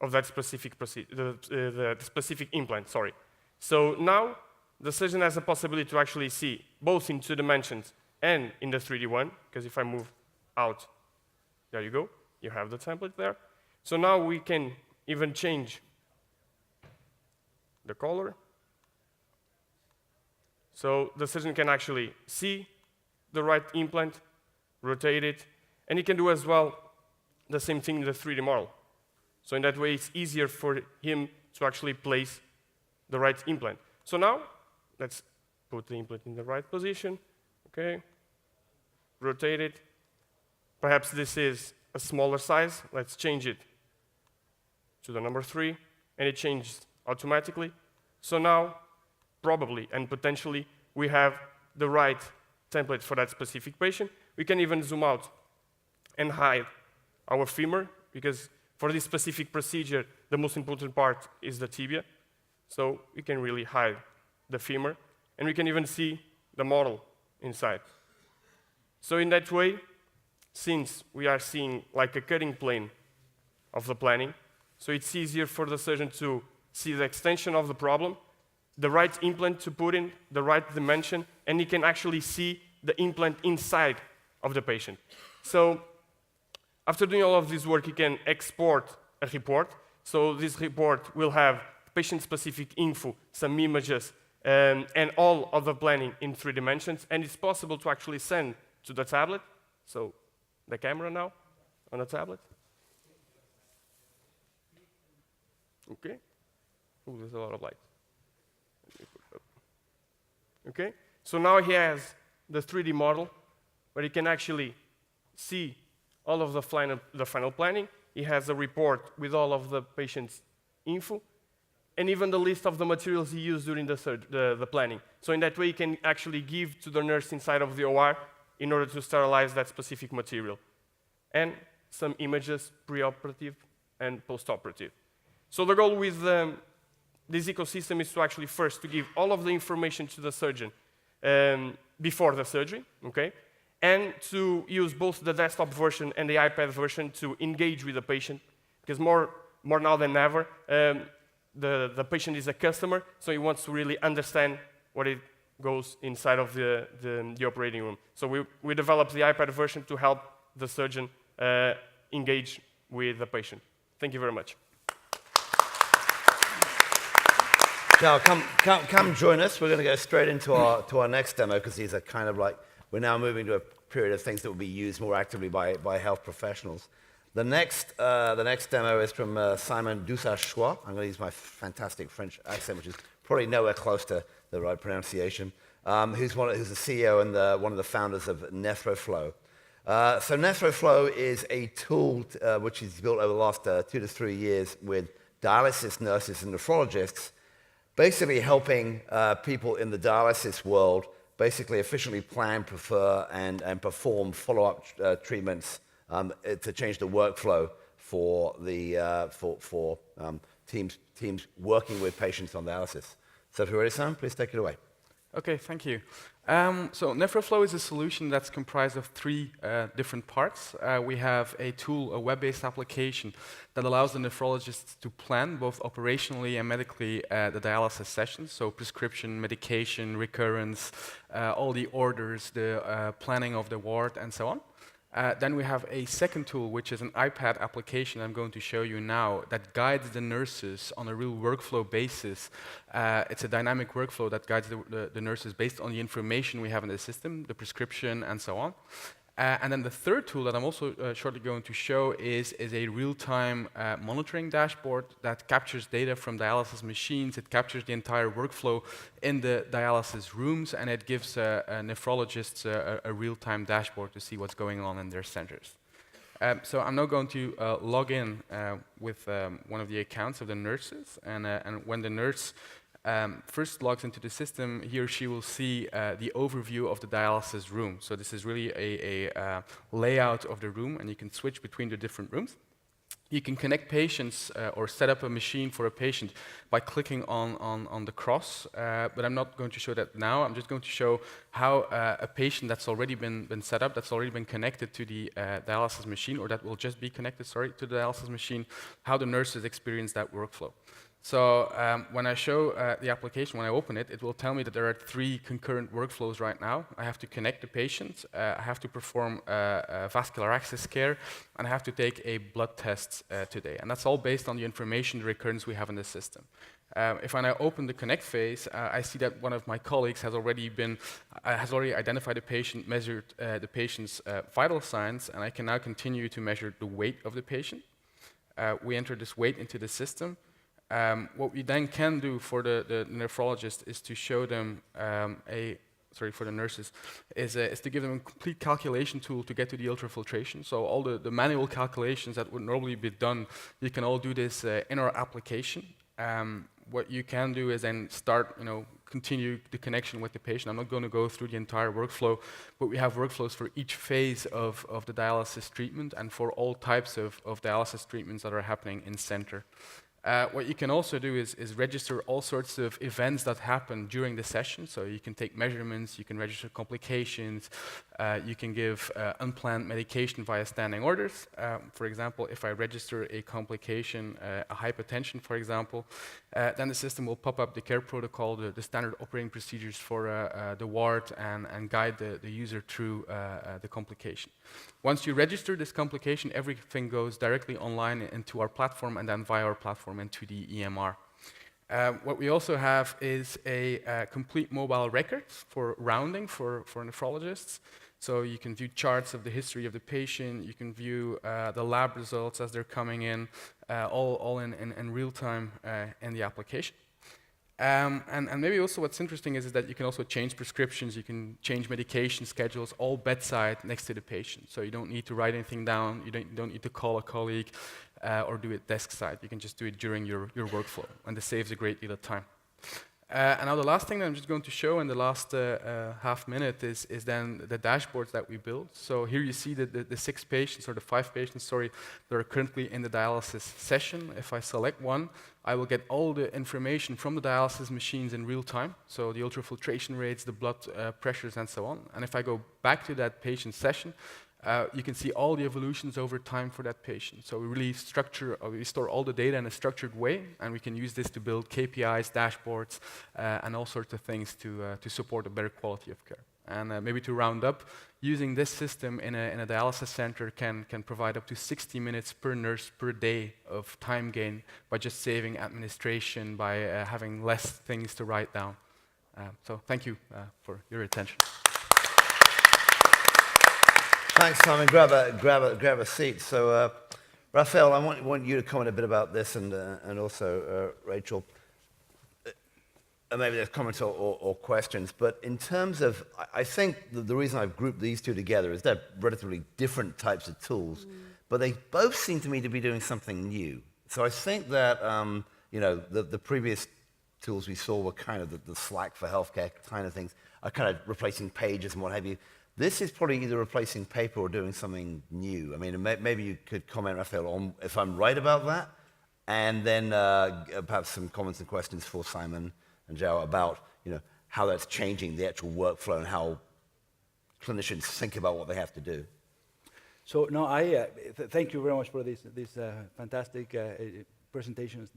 of that specific the specific implant, sorry. So now the surgeon has the possibility to actually see both in 2 dimensions and in the 3D one, because if I move out, there you go, you have the template there. So now we can even change the color. So the surgeon can actually see the right implant, rotate it, and he can do as well the same thing in the 3D model. So in that way, it's easier for him to actually place the right implant. So now, let's put the implant in the right position. Okay, rotate it. Perhaps this is a smaller size. Let's change it to the number 3, and it changes automatically. So now, probably and potentially, we have the right template for that specific patient. We can even zoom out and hide our femur, because for this specific procedure, the most important part is the tibia. So we can really hide the femur, and we can even see the model inside. So in that way, since we are seeing like a cutting plane of the planning, so it's easier for the surgeon to see the extension of the problem, the right implant to put in, the right dimension, and he can actually see the implant inside of the patient. So after doing all of this work, he can export a report. So this report will have patient-specific info, some images, and all of the planning in 3 dimensions, and it's possible to actually send to the tablet. So the camera now on the tablet. Okay. Ooh, there's a lot of light. Okay. So now he has the 3D model, where he can actually see all of the final planning. He has a report with all of the patient's info, and even the list of the materials he used during the planning. So in that way, he can actually give to the nurse inside of the OR in order to sterilize that specific material. And some images, preoperative and postoperative. So the goal with this ecosystem is to actually first to give all of the information to the surgeon before the surgery, okay? And to use both the desktop version and the iPad version to engage with the patient, because more now than ever, the patient is a customer, so he wants to really understand what it goes inside of the operating room. So we developed the iPad version to help the surgeon engage with the patient. Thank you very much. Now, come join us. We're going to go straight into our next demo, because these are kind of like, we're now moving to a period of things that will be used more actively by health professionals. The next demo is from Simon Dussachois. I'm going to use my fantastic French accent, which is probably nowhere close to the right pronunciation, who's the CEO and one of the founders of NephroFlow. So NephroFlow is a tool which he's built over the last 2 to 3 years with dialysis nurses and nephrologists, basically helping people in the dialysis world basically efficiently plan, prefer, and perform follow-up treatments to change the workflow for teams working with patients on dialysis. So if you're ready, Sam, please take it away. Okay, thank you. So NephroFlow is a solution that's comprised of 3 different parts. We have a tool, a web-based application that allows the nephrologists to plan both operationally and medically the dialysis sessions, so prescription, medication, recurrence, all the orders, the planning of the ward, and so on. Then we have a second tool, which is an iPad application I'm going to show you now that guides the nurses on a real workflow basis. It's a dynamic workflow that guides the nurses based on the information we have in the system, the prescription, and so on. And then the third tool that I'm also shortly going to show is a real-time monitoring dashboard that captures data from dialysis machines. It captures the entire workflow in the dialysis rooms, and it gives nephrologists a real-time dashboard to see what's going on in their centers. So I'm now going to log in with one of the accounts of the nurses, and when the nurse first logs into the system, he or she will see the overview of the dialysis room. So this is really a layout of the room, and you can switch between the different rooms. You can connect patients or set up a machine for a patient by clicking on the cross, but I'm not going to show that now. I'm just going to show how a patient that's already been set up, that's already been connected to the dialysis machine, or that will just be connected, sorry, to the dialysis machine, how the nurses experience that workflow. So when I show the application, when I open it, it will tell me that there are 3 concurrent workflows right now. I have to connect the patient, I have to perform vascular access care, and I have to take a blood test today. And that's all based on the information, the recurrence we have in the system. If I now open the connect phase, I see that one of my colleagues has already identified the patient, measured the patient's vital signs, and I can now continue to measure the weight of the patient. We enter this weight into the system. What we then can do for the nephrologist is to show them for the nurses, is to give them a complete calculation tool to get to the ultrafiltration. So all the manual calculations that would normally be done, you can all do this in our application. What you can do is then start, continue the connection with the patient. I'm not going to go through the entire workflow, but we have workflows for each phase of the dialysis treatment and for all types of dialysis treatments that are happening in center. What you can also do is register all sorts of events that happen during the session. So you can take measurements, you can register complications, you can give unplanned medication via standing orders. For example, if I register a complication, a hypertension, for example, then the system will pop up the care protocol, the standard operating procedures for the ward, and guide the user through the complication. Once you register this complication, everything goes directly online into our platform and then via our platform into the EMR. What we also have is a complete mobile record for rounding for nephrologists. So you can view charts of the history of the patient, you can view the lab results as they're coming in, all in real time in the application. And maybe also what's interesting is that you can also change prescriptions, you can change medication schedules, all bedside next to the patient. So you don't need to write anything down, you don't need to call a colleague or do it desk side. You can just do it during your workflow, and this saves a great deal of time. And now the last thing that I'm just going to show in the last half minute is then the dashboards that we built. So here you see the 6 patients, or the 5 patients, sorry, that are currently in the dialysis session. If I select one, I will get all the information from the dialysis machines in real time. So the ultrafiltration rates, the blood pressures, and so on. And if I go back to that patient session, you can see all the evolutions over time for that patient. So we really we store all the data in a structured way, and we can use this to build KPIs, dashboards, and all sorts of things to support a better quality of care. And maybe to round up, using this system in a dialysis center can provide up to 60 minutes per nurse per day of time gain by just saving administration, by having less things to write down. So thank you for your attention. Thanks, Simon. Grab a seat. So, Raphael, I want you to comment a bit about this, and also Rachel. Maybe there's comments or questions. But in terms of, I think the reason I've grouped these two together is they're relatively different types of tools, but they both seem to me to be doing something new. So I think that the previous tools we saw were kind of the Slack for healthcare kind of things, are kind of replacing pages and what have you. This is probably either replacing paper or doing something new. I mean, maybe you could comment, Raphael, on if I'm right about that, and then perhaps some comments and questions for Simon and Joe about how that's changing the actual workflow and how clinicians think about what they have to do. So no, thank you very much for these fantastic presentations.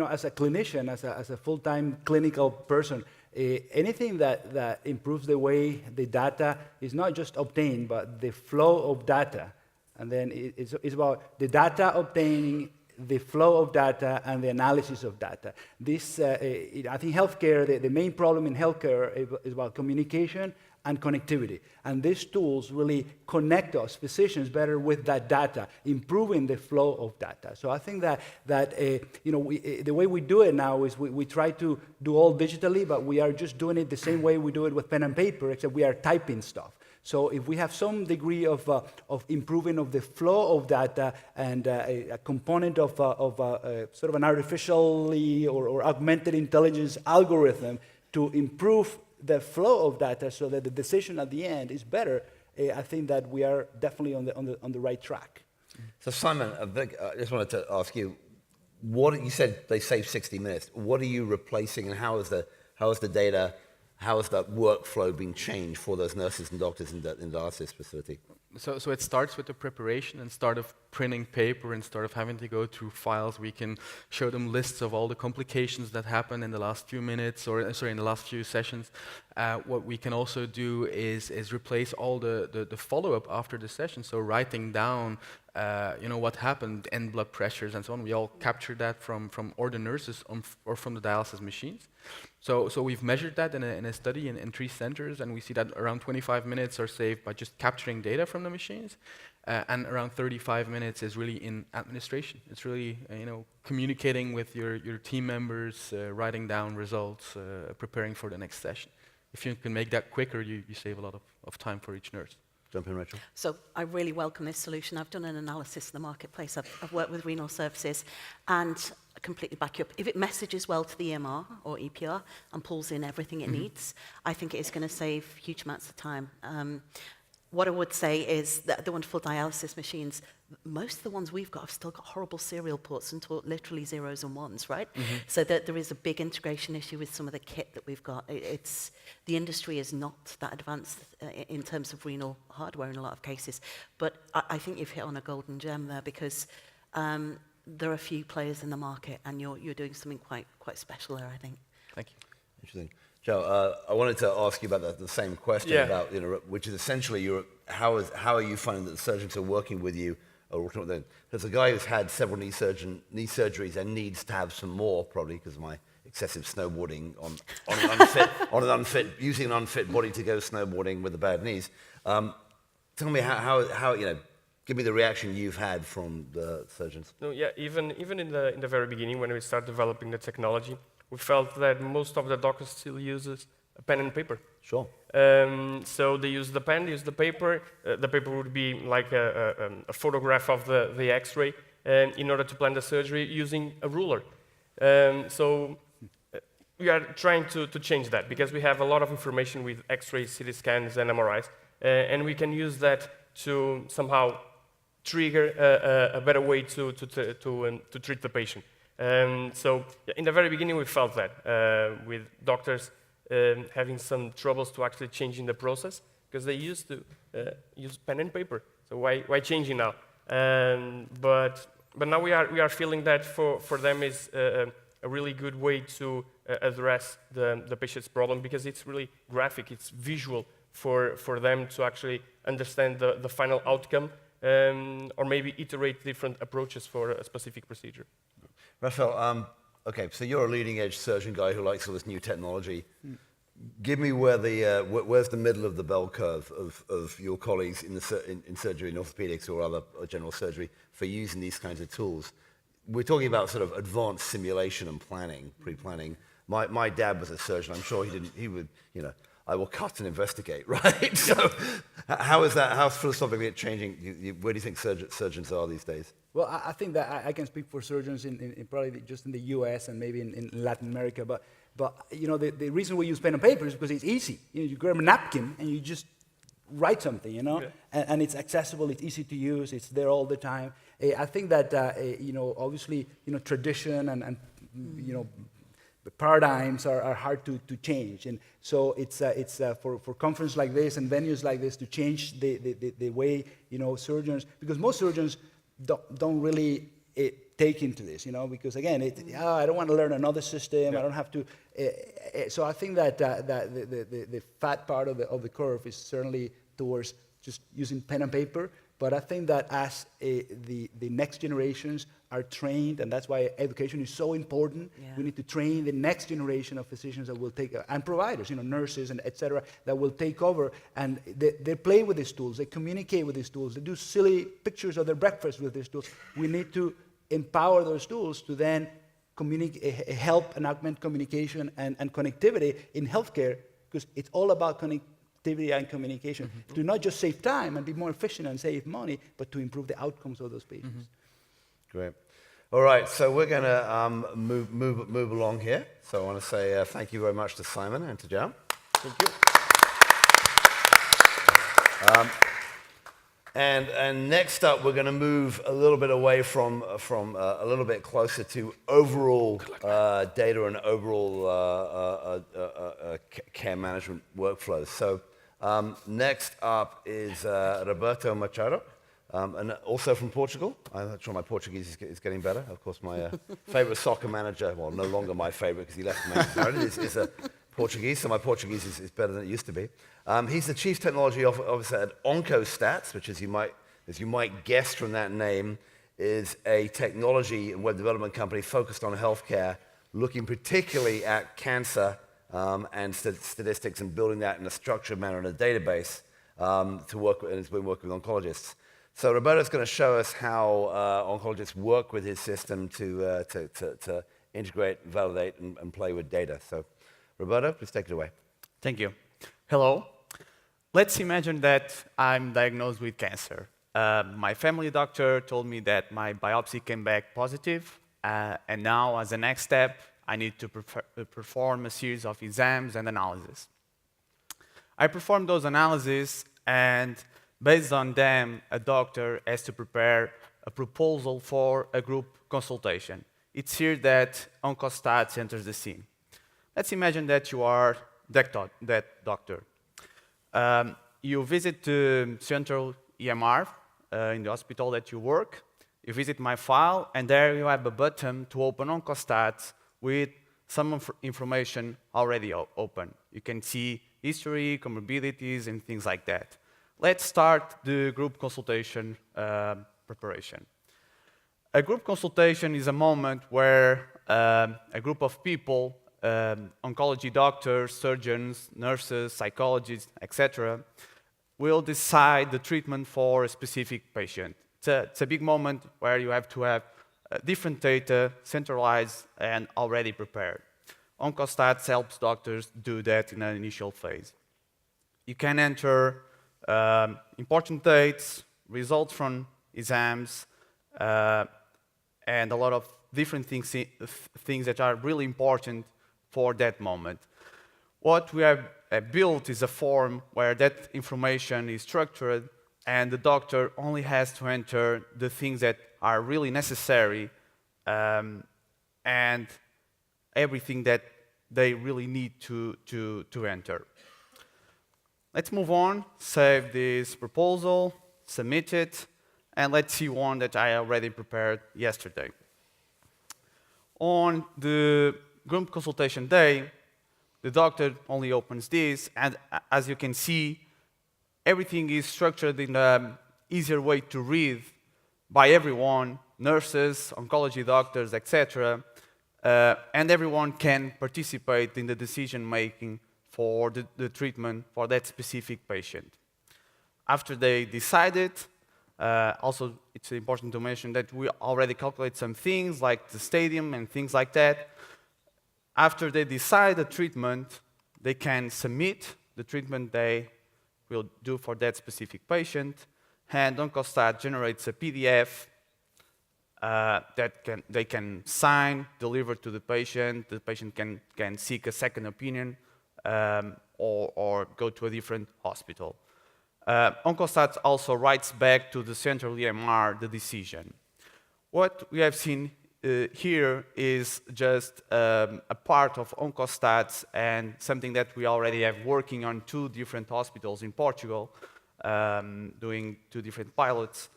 As a clinician, as a full-time clinical person, anything that improves the way the data is not just obtained, but the flow of data. And then it's about the data obtaining, the flow of data, and the analysis of data. This, I think healthcare, the main problem in healthcare is about communication and connectivity. And these tools really connect us, physicians, better with that data, improving the flow of data. So I think that the way we do it now is we try to do all digitally, but we are just doing it the same way we do it with pen and paper, except we are typing stuff. So if we have some degree of improving of the flow of data and a component of sort of an artificially or augmented intelligence algorithm to improve the flow of data so that the decision at the end is better, I think that we are definitely on the right track. So Simon, I just wanted to ask you, what you said they save 60 minutes. What are you replacing, and how is the data? How has that workflow been changed for those nurses and doctors in the dialysis facility? So it starts with the preparation, and start of printing paper, and start of having to go through files. We can show them lists of all the complications that happen in the last few minutes, or sorry, in the last few sessions. What we can also do is replace all the follow-up after the session. So writing down, what happened, end blood pressures and so on. We all capture that from or the nurses or from the dialysis machines. So we've measured that in a study in 3 centers, and we see that around 25 minutes are saved by just capturing data from the machines, and around 35 minutes is really in administration. It's really communicating with your team members, writing down results, preparing for the next session. If you can make that quicker, you save a lot of time for each nurse. Jump in, Rachel. So I really welcome this solution. I've done an analysis in the marketplace. I've worked with renal services, and I completely back you up. If it messages well to the EMR or EPR and pulls in everything it needs, I think it is going to save huge amounts of time. What I would say is that the wonderful dialysis machines, most of the ones we've got have still got horrible serial ports and literally zeros and ones, right? So that there is a big integration issue with some of the kit that we've got. The industry is not that advanced in terms of renal hardware in a lot of cases. But I think you've hit on a golden gem there, because there are a few players in the market, and you're doing something quite special there, I think. Thank you. Interesting. Joe, I wanted to ask you about the same question about, which is essentially how are you finding that the surgeons are working with you? There's a guy who's had several knee surgeries and needs to have some more, probably because of my excessive snowboarding using an unfit body to go snowboarding with the bad knees. Tell me how give me the reaction you've had from the surgeons. No, yeah, even in the very beginning, when we started developing the technology, we felt that most of the doctors still uses a pen and paper. Sure. So they use the pen, they use the paper. The paper would be like a photograph of the X-ray, in order to plan the surgery using a ruler. So we are trying to change that, because we have a lot of information with X-rays, CT scans, and MRIs, and we can use that to somehow trigger a better way to treat the patient. So in the very beginning, we felt that with doctors having some troubles to actually changing the process, because they used to use pen and paper. So why changing now? But now we are feeling that for them is a really good way to address the patient's problem, because it's really graphic, it's visual for them to actually understand the final outcome, or maybe iterate different approaches for a specific procedure. Rafael, okay, so you're a leading-edge surgeon guy who likes all this new technology. Give me where's the middle of the bell curve of your colleagues in surgery, in orthopedics or other general surgery, for using these kinds of tools. We're talking about sort of advanced simulation and planning, pre-planning. My dad was a surgeon. I'm sure he would, I will cut and investigate, right? So how's philosophically changing? Where do you think surgeons are these days? Well, I think that I can speak for surgeons in probably just in the U.S. and maybe in Latin America. But the reason we use pen and paper is because it's easy. You grab a napkin and you just write something, Yeah. And it's accessible, it's easy to use, it's there all the time. I think that obviously tradition and paradigms are hard to change, and so it's for conferences like this and venues like this to change the way surgeons, because most surgeons don't really take into this, because again, I don't want to learn another system. I don't have to. So I think that the fat part of the curve is certainly towards just using pen and paper, But I think that as the next generations are trained, and that's why education is so important, Yeah. we need to train the next generation of physicians that will take, and providers, nurses and et cetera, that will take over, and they play with these tools, they communicate with these tools, they do silly pictures of their breakfast with these tools. We need to empower those tools to then help and augment communication and connectivity in healthcare, because it's all about connectivity and communication, to not just save time and be more efficient and save money, but to improve the outcomes of those patients. Great. All right, so we're going to move along here. So I want to say thank you very much to Simon and to Jam. Thank you. And next up, we're going to move a little bit away from a little bit closer to overall data and overall care management workflows. So next up is Roberto Machado, and also from Portugal. I'm not sure my Portuguese is getting better. Of course, my favorite soccer manager, well, no longer my favorite because he left Manchester United, is a Portuguese, so my Portuguese is better than it used to be. He's the Chief Technology Officer at OncoStats, which, as you might guess from that name, is a technology and web development company focused on healthcare, looking particularly at cancer and statistics and building that in a structured manner in a database to work with, and it's been working with oncologists. So Roberto's going to show us how oncologists work with his system to integrate, validate, and play with data. So Roberto, please take it away. Thank you. Hello. Let's imagine that I'm diagnosed with cancer. My family doctor told me that my biopsy came back positive, and now, as a next step, I need to perform a series of exams and analyses. I perform those analyses, and based on them, a doctor has to prepare a proposal for a group consultation. It's here that OncoStats enters the scene. Let's imagine that you are that doctor. You visit the central EMR in the hospital that you work. You visit my file, and there you have a button to open OncoStats with some information already open. You can see history, comorbidities, and things like that. Let's start the group consultation preparation. A group consultation is a moment where a group of people, oncology doctors, surgeons, nurses, psychologists, etc., will decide the treatment for a specific patient. It's a big moment where you have to have different data centralized and already prepared. OncoStats helps doctors do that in an initial phase. You can enter important dates, results from exams, and a lot of different things that are really important for that moment. What we have built is a form where that information is structured, and the doctor only has to enter the things that are really necessary and everything that they really need to enter. Let's move on, save this proposal, submit it, and let's see one that I already prepared yesterday. On the group consultation day, the doctor only opens this, and as you can see, everything is structured in an easier way to read by everyone, nurses, oncology doctors, etc., and everyone can participate in the decision-making for the treatment for that specific patient. After they decided, also it's important to mention that we already calculate some things like the stadium and things like that. After they decide the treatment, they can submit the treatment they will do for that specific patient, and OncoStat generates a PDF that they can sign, deliver to the patient can seek a second opinion or go to a different hospital. OncoStat also writes back to the central EMR the decision. What we have seen here is just a part of OncoStats and something that we already have working on 2 different hospitals in Portugal, doing 2 different pilots.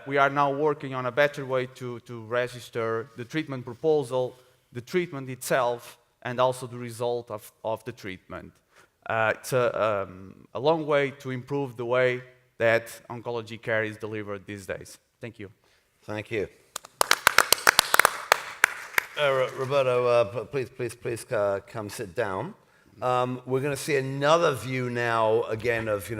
We are now working on a better way to register the treatment proposal, the treatment itself, and also the result of the treatment. It's a long way to improve the way that oncology care is delivered these days. Thank you. Thank you. Roberto, please come sit down. We're going to see another view now, again, of,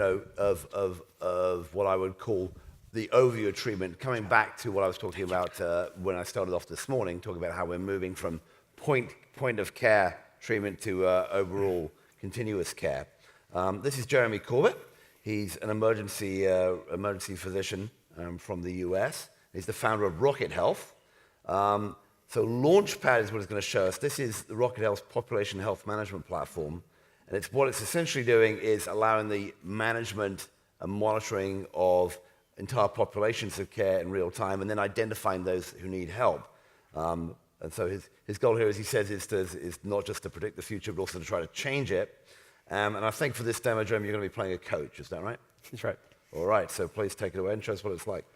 of what I would call the overview of treatment, coming back to what I was talking about when I started off this morning, talking about how we're moving from point of care treatment to overall continuous care. This is Jeremy Corbett. He's an emergency physician from the US. He's the founder of Rocket Health. So Launchpad is what it's going to show us. This is the Rocket Health's population health management platform. And what it's essentially doing is allowing the management and monitoring of entire populations of care in real time, and then identifying those who need help. And so his goal here, as he says, is not just to predict the future, but also to try to change it. And I think for this demo, Jeremy, you're going to be playing a coach. Is that right? That's right. All right. So please take it away and show us what it's like.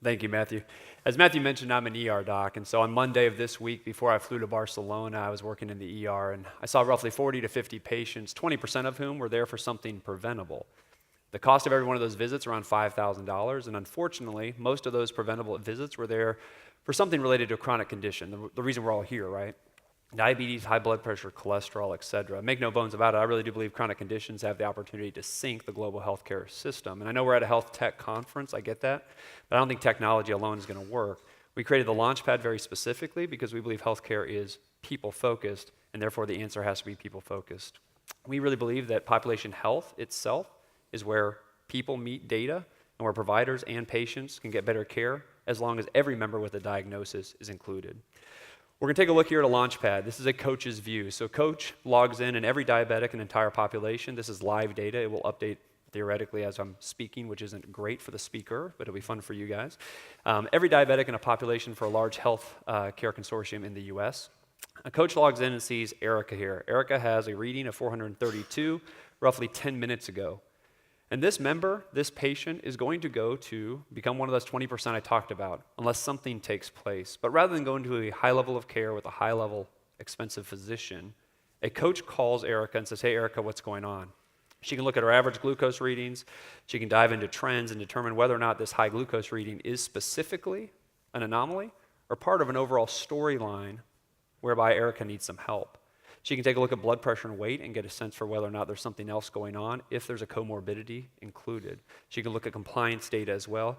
Thank you, Matthew. As Matthew mentioned, I'm an ER doc, and so on Monday of this week, before I flew to Barcelona, I was working in the ER, and I saw roughly 40 to 50 patients, 20% of whom were there for something preventable. The cost of every one of those visits around $5,000, and unfortunately, most of those preventable visits were there for something related to a chronic condition, the reason we're all here, right? Diabetes, high blood pressure, cholesterol, et cetera. Make no bones about it, I really do believe chronic conditions have the opportunity to sink the global healthcare system. And I know we're at a health tech conference, I get that, but I don't think technology alone is going to work. We created the Launchpad very specifically because we believe healthcare is people-focused, and therefore the answer has to be people-focused. We really believe that population health itself is where people meet data and where providers and patients can get better care as long as every member with a diagnosis is included. We're going to take a look here at a Launchpad. This is a coach's view. So coach logs in, and every diabetic and entire population, this is live data. It will update theoretically as I'm speaking, which isn't great for the speaker, but it'll be fun for you guys. Every diabetic in a population for a large health care consortium in the US. A coach logs in and sees Erica here. Erica has a reading of 432 roughly 10 minutes ago. And this member, this patient, is going to go to become one of those 20% I talked about, unless something takes place. But rather than going to a high level of care with a high level, expensive physician, a coach calls Erica and says, hey, Erica, what's going on? She can look at her average glucose readings. She can dive into trends and determine whether or not this high glucose reading is specifically an anomaly or part of an overall storyline whereby Erica needs some help. She can take a look at blood pressure and weight and get a sense for whether or not there's something else going on, if there's a comorbidity included. She can look at compliance data as well.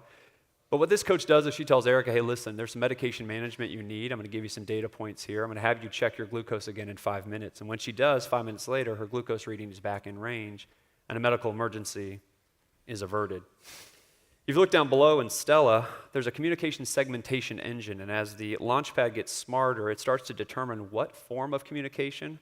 But what this coach does is she tells Erica, hey, listen, there's some medication management you need. I'm going to give you some data points here. I'm going to have you check your glucose again in 5 minutes. And when she does, 5 minutes later, her glucose reading is back in range, and a medical emergency is averted. If you look down below in Stella, there's a communication segmentation engine, and as the Launchpad gets smarter, it starts to determine what form of communication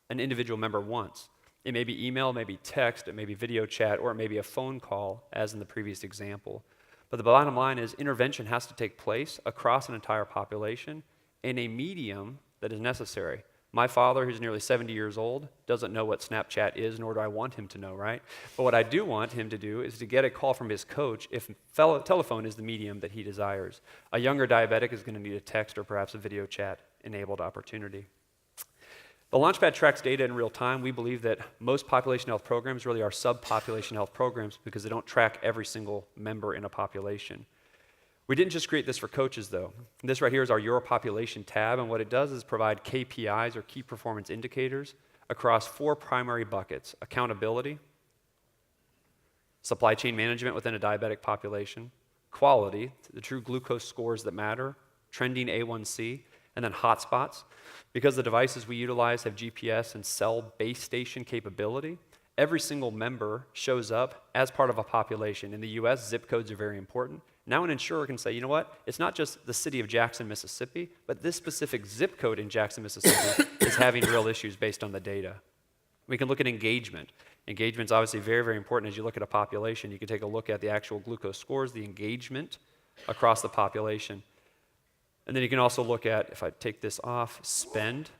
an individual member wants. It may be email, it may be text, it may be video chat, or it may be a phone call, as in the previous example. But the bottom line is intervention has to take place across an entire population in a medium that is necessary. My father, who's nearly 70 years old, doesn't know what Snapchat is, nor do I want him to know, right? But what I do want him to do is to get a call from his coach if telephone is the medium that he desires. A younger diabetic is going to need a text or perhaps a video chat-enabled opportunity. The Launchpad tracks data in real time. We believe that most population health programs really are subpopulation health programs because they don't track every single member in a population. We didn't just create this for coaches, though. This right here is our Your Population tab, and what it does is provide KPIs, or key performance indicators, across 4 primary buckets: accountability, supply chain management within a diabetic population, quality, the true glucose scores that matter, trending A1C, and then hotspots. Because the devices we utilize have GPS and cell base station capability, every single member shows up as part of a population. In the US, zip codes are very important. Now an insurer can say, you know what, it's not just the city of Jackson, Mississippi, but this specific zip code in Jackson, Mississippi is having real issues based on the data. We can look at engagement. Engagement's obviously very, very important as you look at a population. You can take a look at the actual glucose scores, the engagement across the population. And then you can also look at, if I take this off, spend,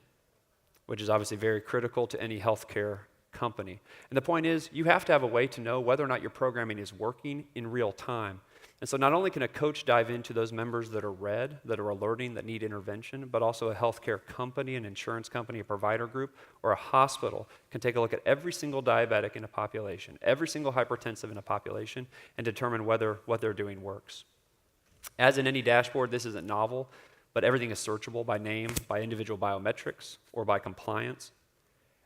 which is obviously very critical to any healthcare company. And the point is, you have to have a way to know whether or not your programming is working in real time. And so not only can a coach dive into those members that are red, that are alerting, that need intervention, but also a healthcare company, an insurance company, a provider group, or a hospital can take a look at every single diabetic in a population, every single hypertensive in a population, and determine whether what they're doing works. As in any dashboard, this isn't novel, but everything is searchable by name, by individual biometrics, or by compliance.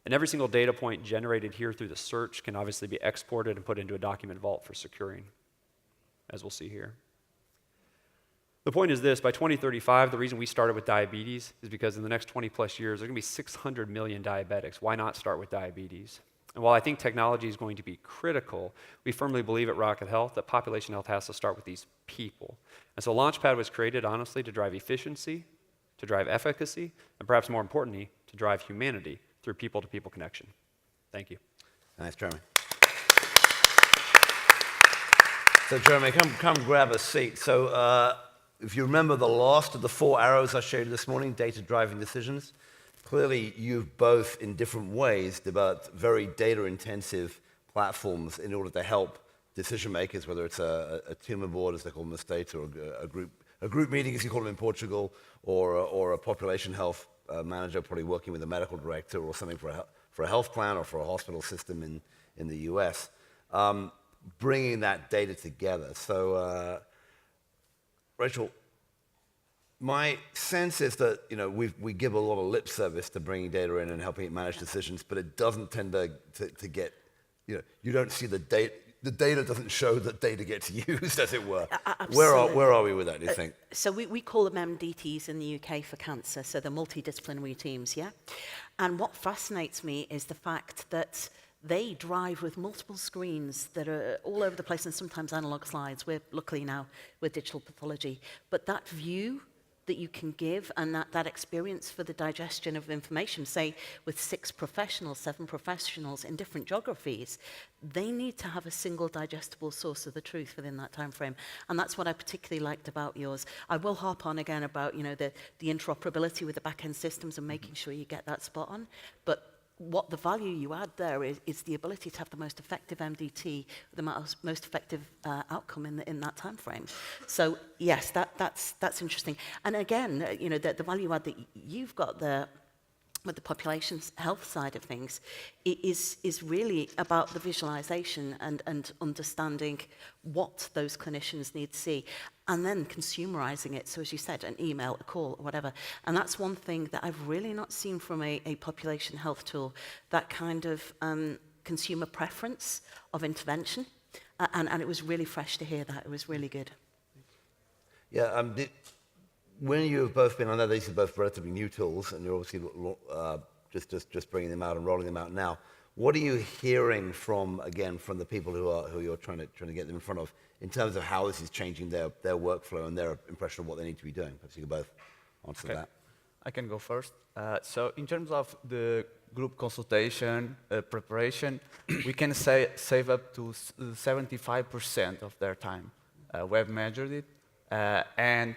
And every single data point generated here through the search can obviously be exported and put into a document vault for securing, as we'll see here. The point is this: by 2035, the reason we started with diabetes is because in the next 20 plus years, there are going to be 600 million diabetics. Why not start with diabetes? And while I think technology is going to be critical, we firmly believe at Rocket Health that population health has to start with these people. And so Launchpad was created, honestly, to drive efficiency, to drive efficacy, and perhaps more importantly, to drive humanity through people-to-people connection. Thank you. Thanks, Jeremy. So, Jeremy, come grab a seat. So, if you remember the last of the 4 arrows I showed you this morning, data-driving decisions, clearly you've both, in different ways, developed very data-intensive platforms in order to help decision makers, whether it's a tumor board, as they call them in the States, or a group meeting, as you call them in Portugal, or a population health manager probably working with a medical director or something for a health plan or for a hospital system in the US, bringing that data together. So, Rachel, my sense is that we give a lot of lip service to bringing data in and helping it manage decisions, but it doesn't tend to get, you don't see the data. The data doesn't show that data gets used, as it were. Where are we with that, do you think? So we call them MDTs in the UK for cancer, so they're multidisciplinary teams, yeah? And what fascinates me is the fact that they drive with multiple screens that are all over the place and sometimes analog slides. We're luckily now with digital pathology. But that view that you can give and that experience for the digestion of information, say with 6 professionals, 7 professionals in different geographies, they need to have a single digestible source of the truth within that time frame. And that's what I particularly liked about yours. I will harp on again about the interoperability with the back-end systems and making sure you get that spot on. But what the value you add there is the ability to have the most effective MDT, the most effective outcome in that time frame. So yes, that's interesting. And again, the value add that you've got there with the population health side of things is really about the visualization and understanding what those clinicians need to see, and then consumerizing it. So as you said, an email, a call, or whatever. And that's one thing that I've really not seen from a population health tool, that kind of consumer preference of intervention. And it was really fresh to hear that. It was really good. Yeah, when you've both been, I know these are both relatively new tools, and you're obviously just bringing them out and rolling them out now. What are you hearing from the people who you're trying to get them in front of, in terms of how this is changing their workflow and their impression of what they need to be doing? Perhaps you can both answer that. I can go first. So in terms of the group consultation preparation, we can save up to 75% of their time. We have measured it, and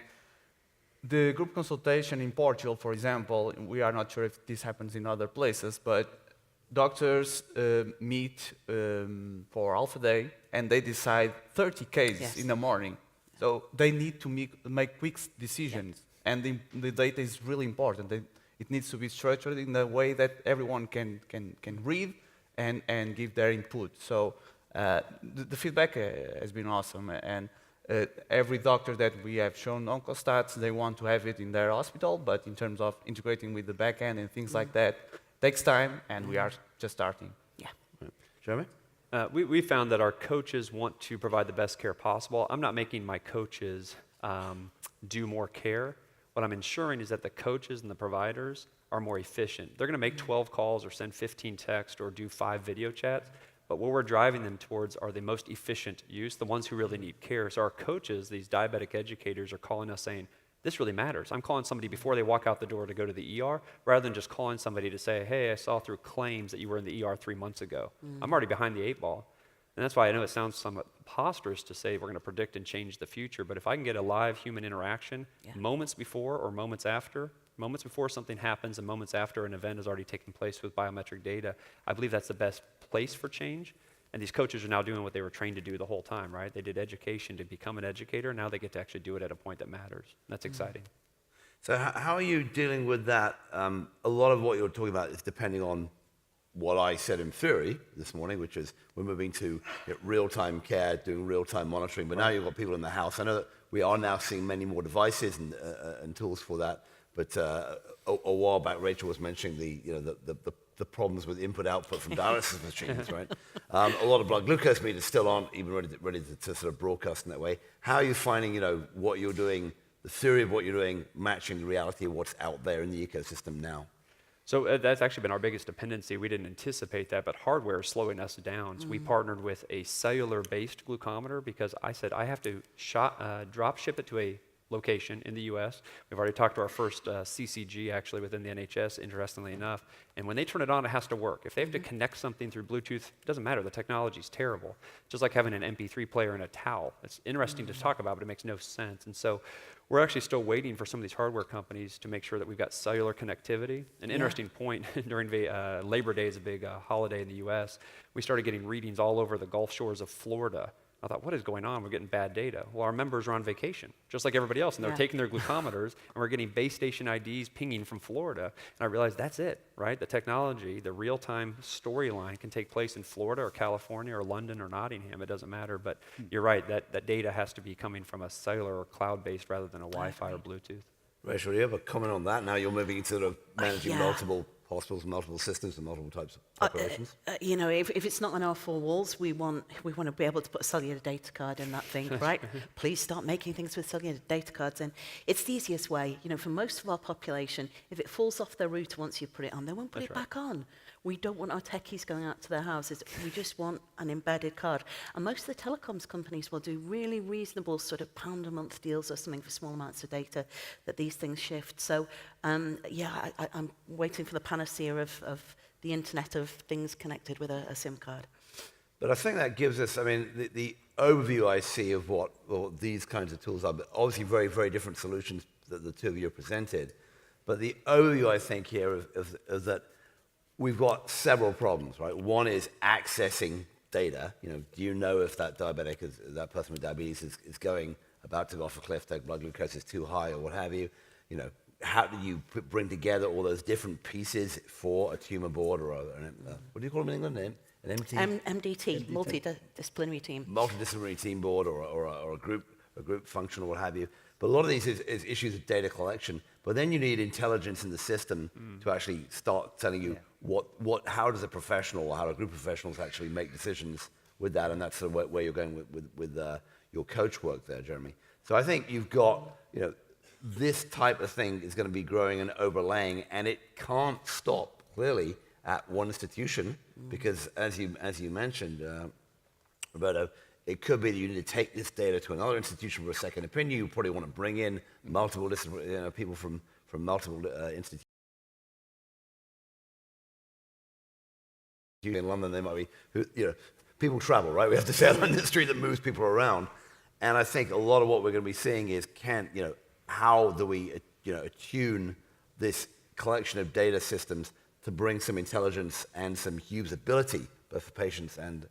the group consultation in Portugal, for example, we are not sure if this happens in other places, but doctors meet for half a day and they decide 30 cases in the morning. So they need to make quick decisions, and the data is really important. It needs to be structured in a way that everyone can read and give their input. So the feedback has been awesome, and every doctor that we have shown OncoStats, they want to have it in their hospital, but in terms of integrating with the back end and things like that, takes time, and we are just starting. Yeah. Jeremy? We found that our coaches want to provide the best care possible. I'm not making my coaches do more care. What I'm ensuring is that the coaches and the providers are more efficient. They're going to make 12 calls or send 15 texts or do 5 video chats, but what we're driving them towards are the most efficient use, the ones who really need care. So our coaches, these diabetic educators, are calling us saying, this really matters. I'm calling somebody before they walk out the door to go to the ER, rather than just calling somebody to say, hey, I saw through claims that you were in the ER 3 months ago. I'm already behind the 8 ball. And that's why I know it sounds somewhat preposterous to say we're going to predict and change the future, but if I can get a live human interaction moments before or moments before something happens and moments after an event has already taken place with biometric data, I believe that's the best place for change. And these coaches are now doing what they were trained to do the whole time, right? They did education to become an educator. Now they get to actually do it at a point that matters. That's exciting. So how are you dealing with that? A lot of what you're talking about is depending on what I said in theory this morning, which is we're moving to real-time care, doing real-time monitoring, but now you've got people in the house. I know that we are now seeing many more devices and tools for that, but a while back Rachel was mentioning the problems with input-output from dialysis machines, right? A lot of blood glucose meters still aren't even ready to sort of broadcast in that way. How are you finding, what you're doing, the theory of what you're doing, matching the reality of what's out there in the ecosystem now? So that's actually been our biggest dependency. We didn't anticipate that, but hardware is slowing us down. So we partnered with a cellular-based glucometer because I said I have to drop ship it to a location in the US. We've already talked to our first CCG actually within the NHS, interestingly enough. And when they turn it on, it has to work. If they have to connect something through Bluetooth, it doesn't matter. The technology's terrible. Just like having an MP3 player and a towel. It's interesting to talk about, but it makes no sense. And so we're actually still waiting for some of these hardware companies to make sure that we've got cellular connectivity. An interesting point, during Labor Day is a big holiday in the US, we started getting readings all over the Gulf shores of Florida. I thought, what is going on? We're getting bad data. Well, our members are on vacation, just like everybody else, and they're taking their glucometers, and we're getting base station IDs pinging from Florida. And I realized that's it, right? The technology, the real-time storyline can take place in Florida or California or London or Nottingham. It doesn't matter, but you're right, that data has to be coming from a cellular or cloud-based rather than a Wi-Fi or Bluetooth. Rachel, do you have a comment on that? Now you're moving into sort of managing multiple hospitals, multiple systems, and multiple types of operations? If it's not on our four walls, we want to be able to put a cellular data card in that thing, right? Please start making things with cellular data cards in. It's the easiest way. For most of our population, if it falls off their router once you put it on, they won't put it back on. We don't want our techies going out to their houses. We just want an embedded card. And most of the telecoms companies will do really reasonable sort of £1 deals or something for small amounts of data that these things shift. So, I'm waiting for the panacea of the Internet of Things connected with a SIM card. But I think that gives us, the overview I see of what these kinds of tools are, but obviously very, very different solutions that the two of you have presented. But the overview, I think, here is that we've got several problems, right? One is accessing data. Do you know if that diabetic, that person with diabetes is about to go off a cliff, their blood glucose is too high or what have you? How do you bring together all those different pieces for a tumor board or what do you call them in England? An MDT, multidisciplinary team. Multidisciplinary team board or a group function or what have you. But a lot of these is issues of data collection. But then you need intelligence in the system to actually start telling you how does a professional or how do a group of professionals actually make decisions with that, and that's sort of where you're going with your coach work there, Jeremy. So I think you've got, this type of thing is going to be growing and overlaying, and it can't stop clearly at one institution because, as you mentioned, Roberto, it could be that you need to take this data to another institution for a second opinion. You probably want to bring in multiple people from multiple institutions. In London, they might be, people travel, right? We have to say an industry that moves people around. And I think a lot of what we're going to be seeing is how do we attune this collection of data systems to bring some intelligence and some usability both for patients and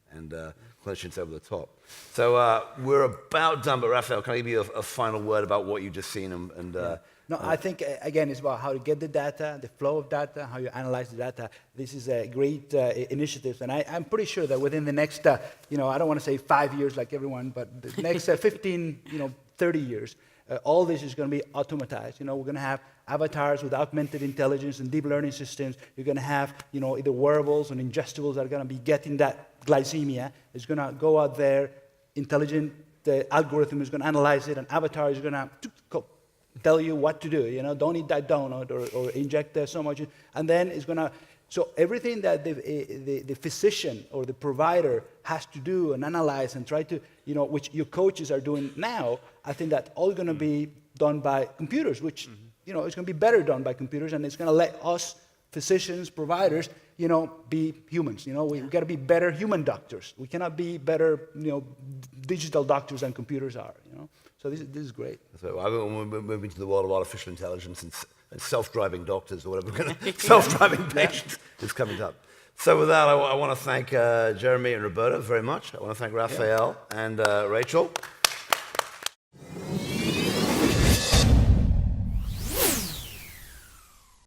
clinicians over the top. So we're about done, but Raphael, can I give you a final word about what you've just seen? No, I think, again, it's about how to get the data, the flow of data, how you analyze the data. This is a great initiative, and I'm pretty sure that within the next, I don't want to say 5 years like everyone, but the next 15, 30 years, all this is going to be automatized. We're going to have avatars with augmented intelligence and deep learning systems. You're going to have, either wearables and ingestibles that are going to be getting that glycemia. It's going to go out there, intelligent algorithm is going to analyze it, and avatar is going to tell you what to do. Don't eat that donut or inject so much. And then it's going to, so everything that the physician or the provider has to do and analyze and try to, which your coaches are doing now, I think that's all going to be done by computers, which, it's going to be better done by computers, and it's going to let us, physicians, providers, be humans. We've got to be better human doctors. We cannot be better, digital doctors than computers are, So this is great. So we're moving to the world of artificial intelligence and self-driving doctors or whatever. Self-driving patients is coming up. So with that, I want to thank Jeremy and Roberta very much. I want to thank Raphael and Rachel.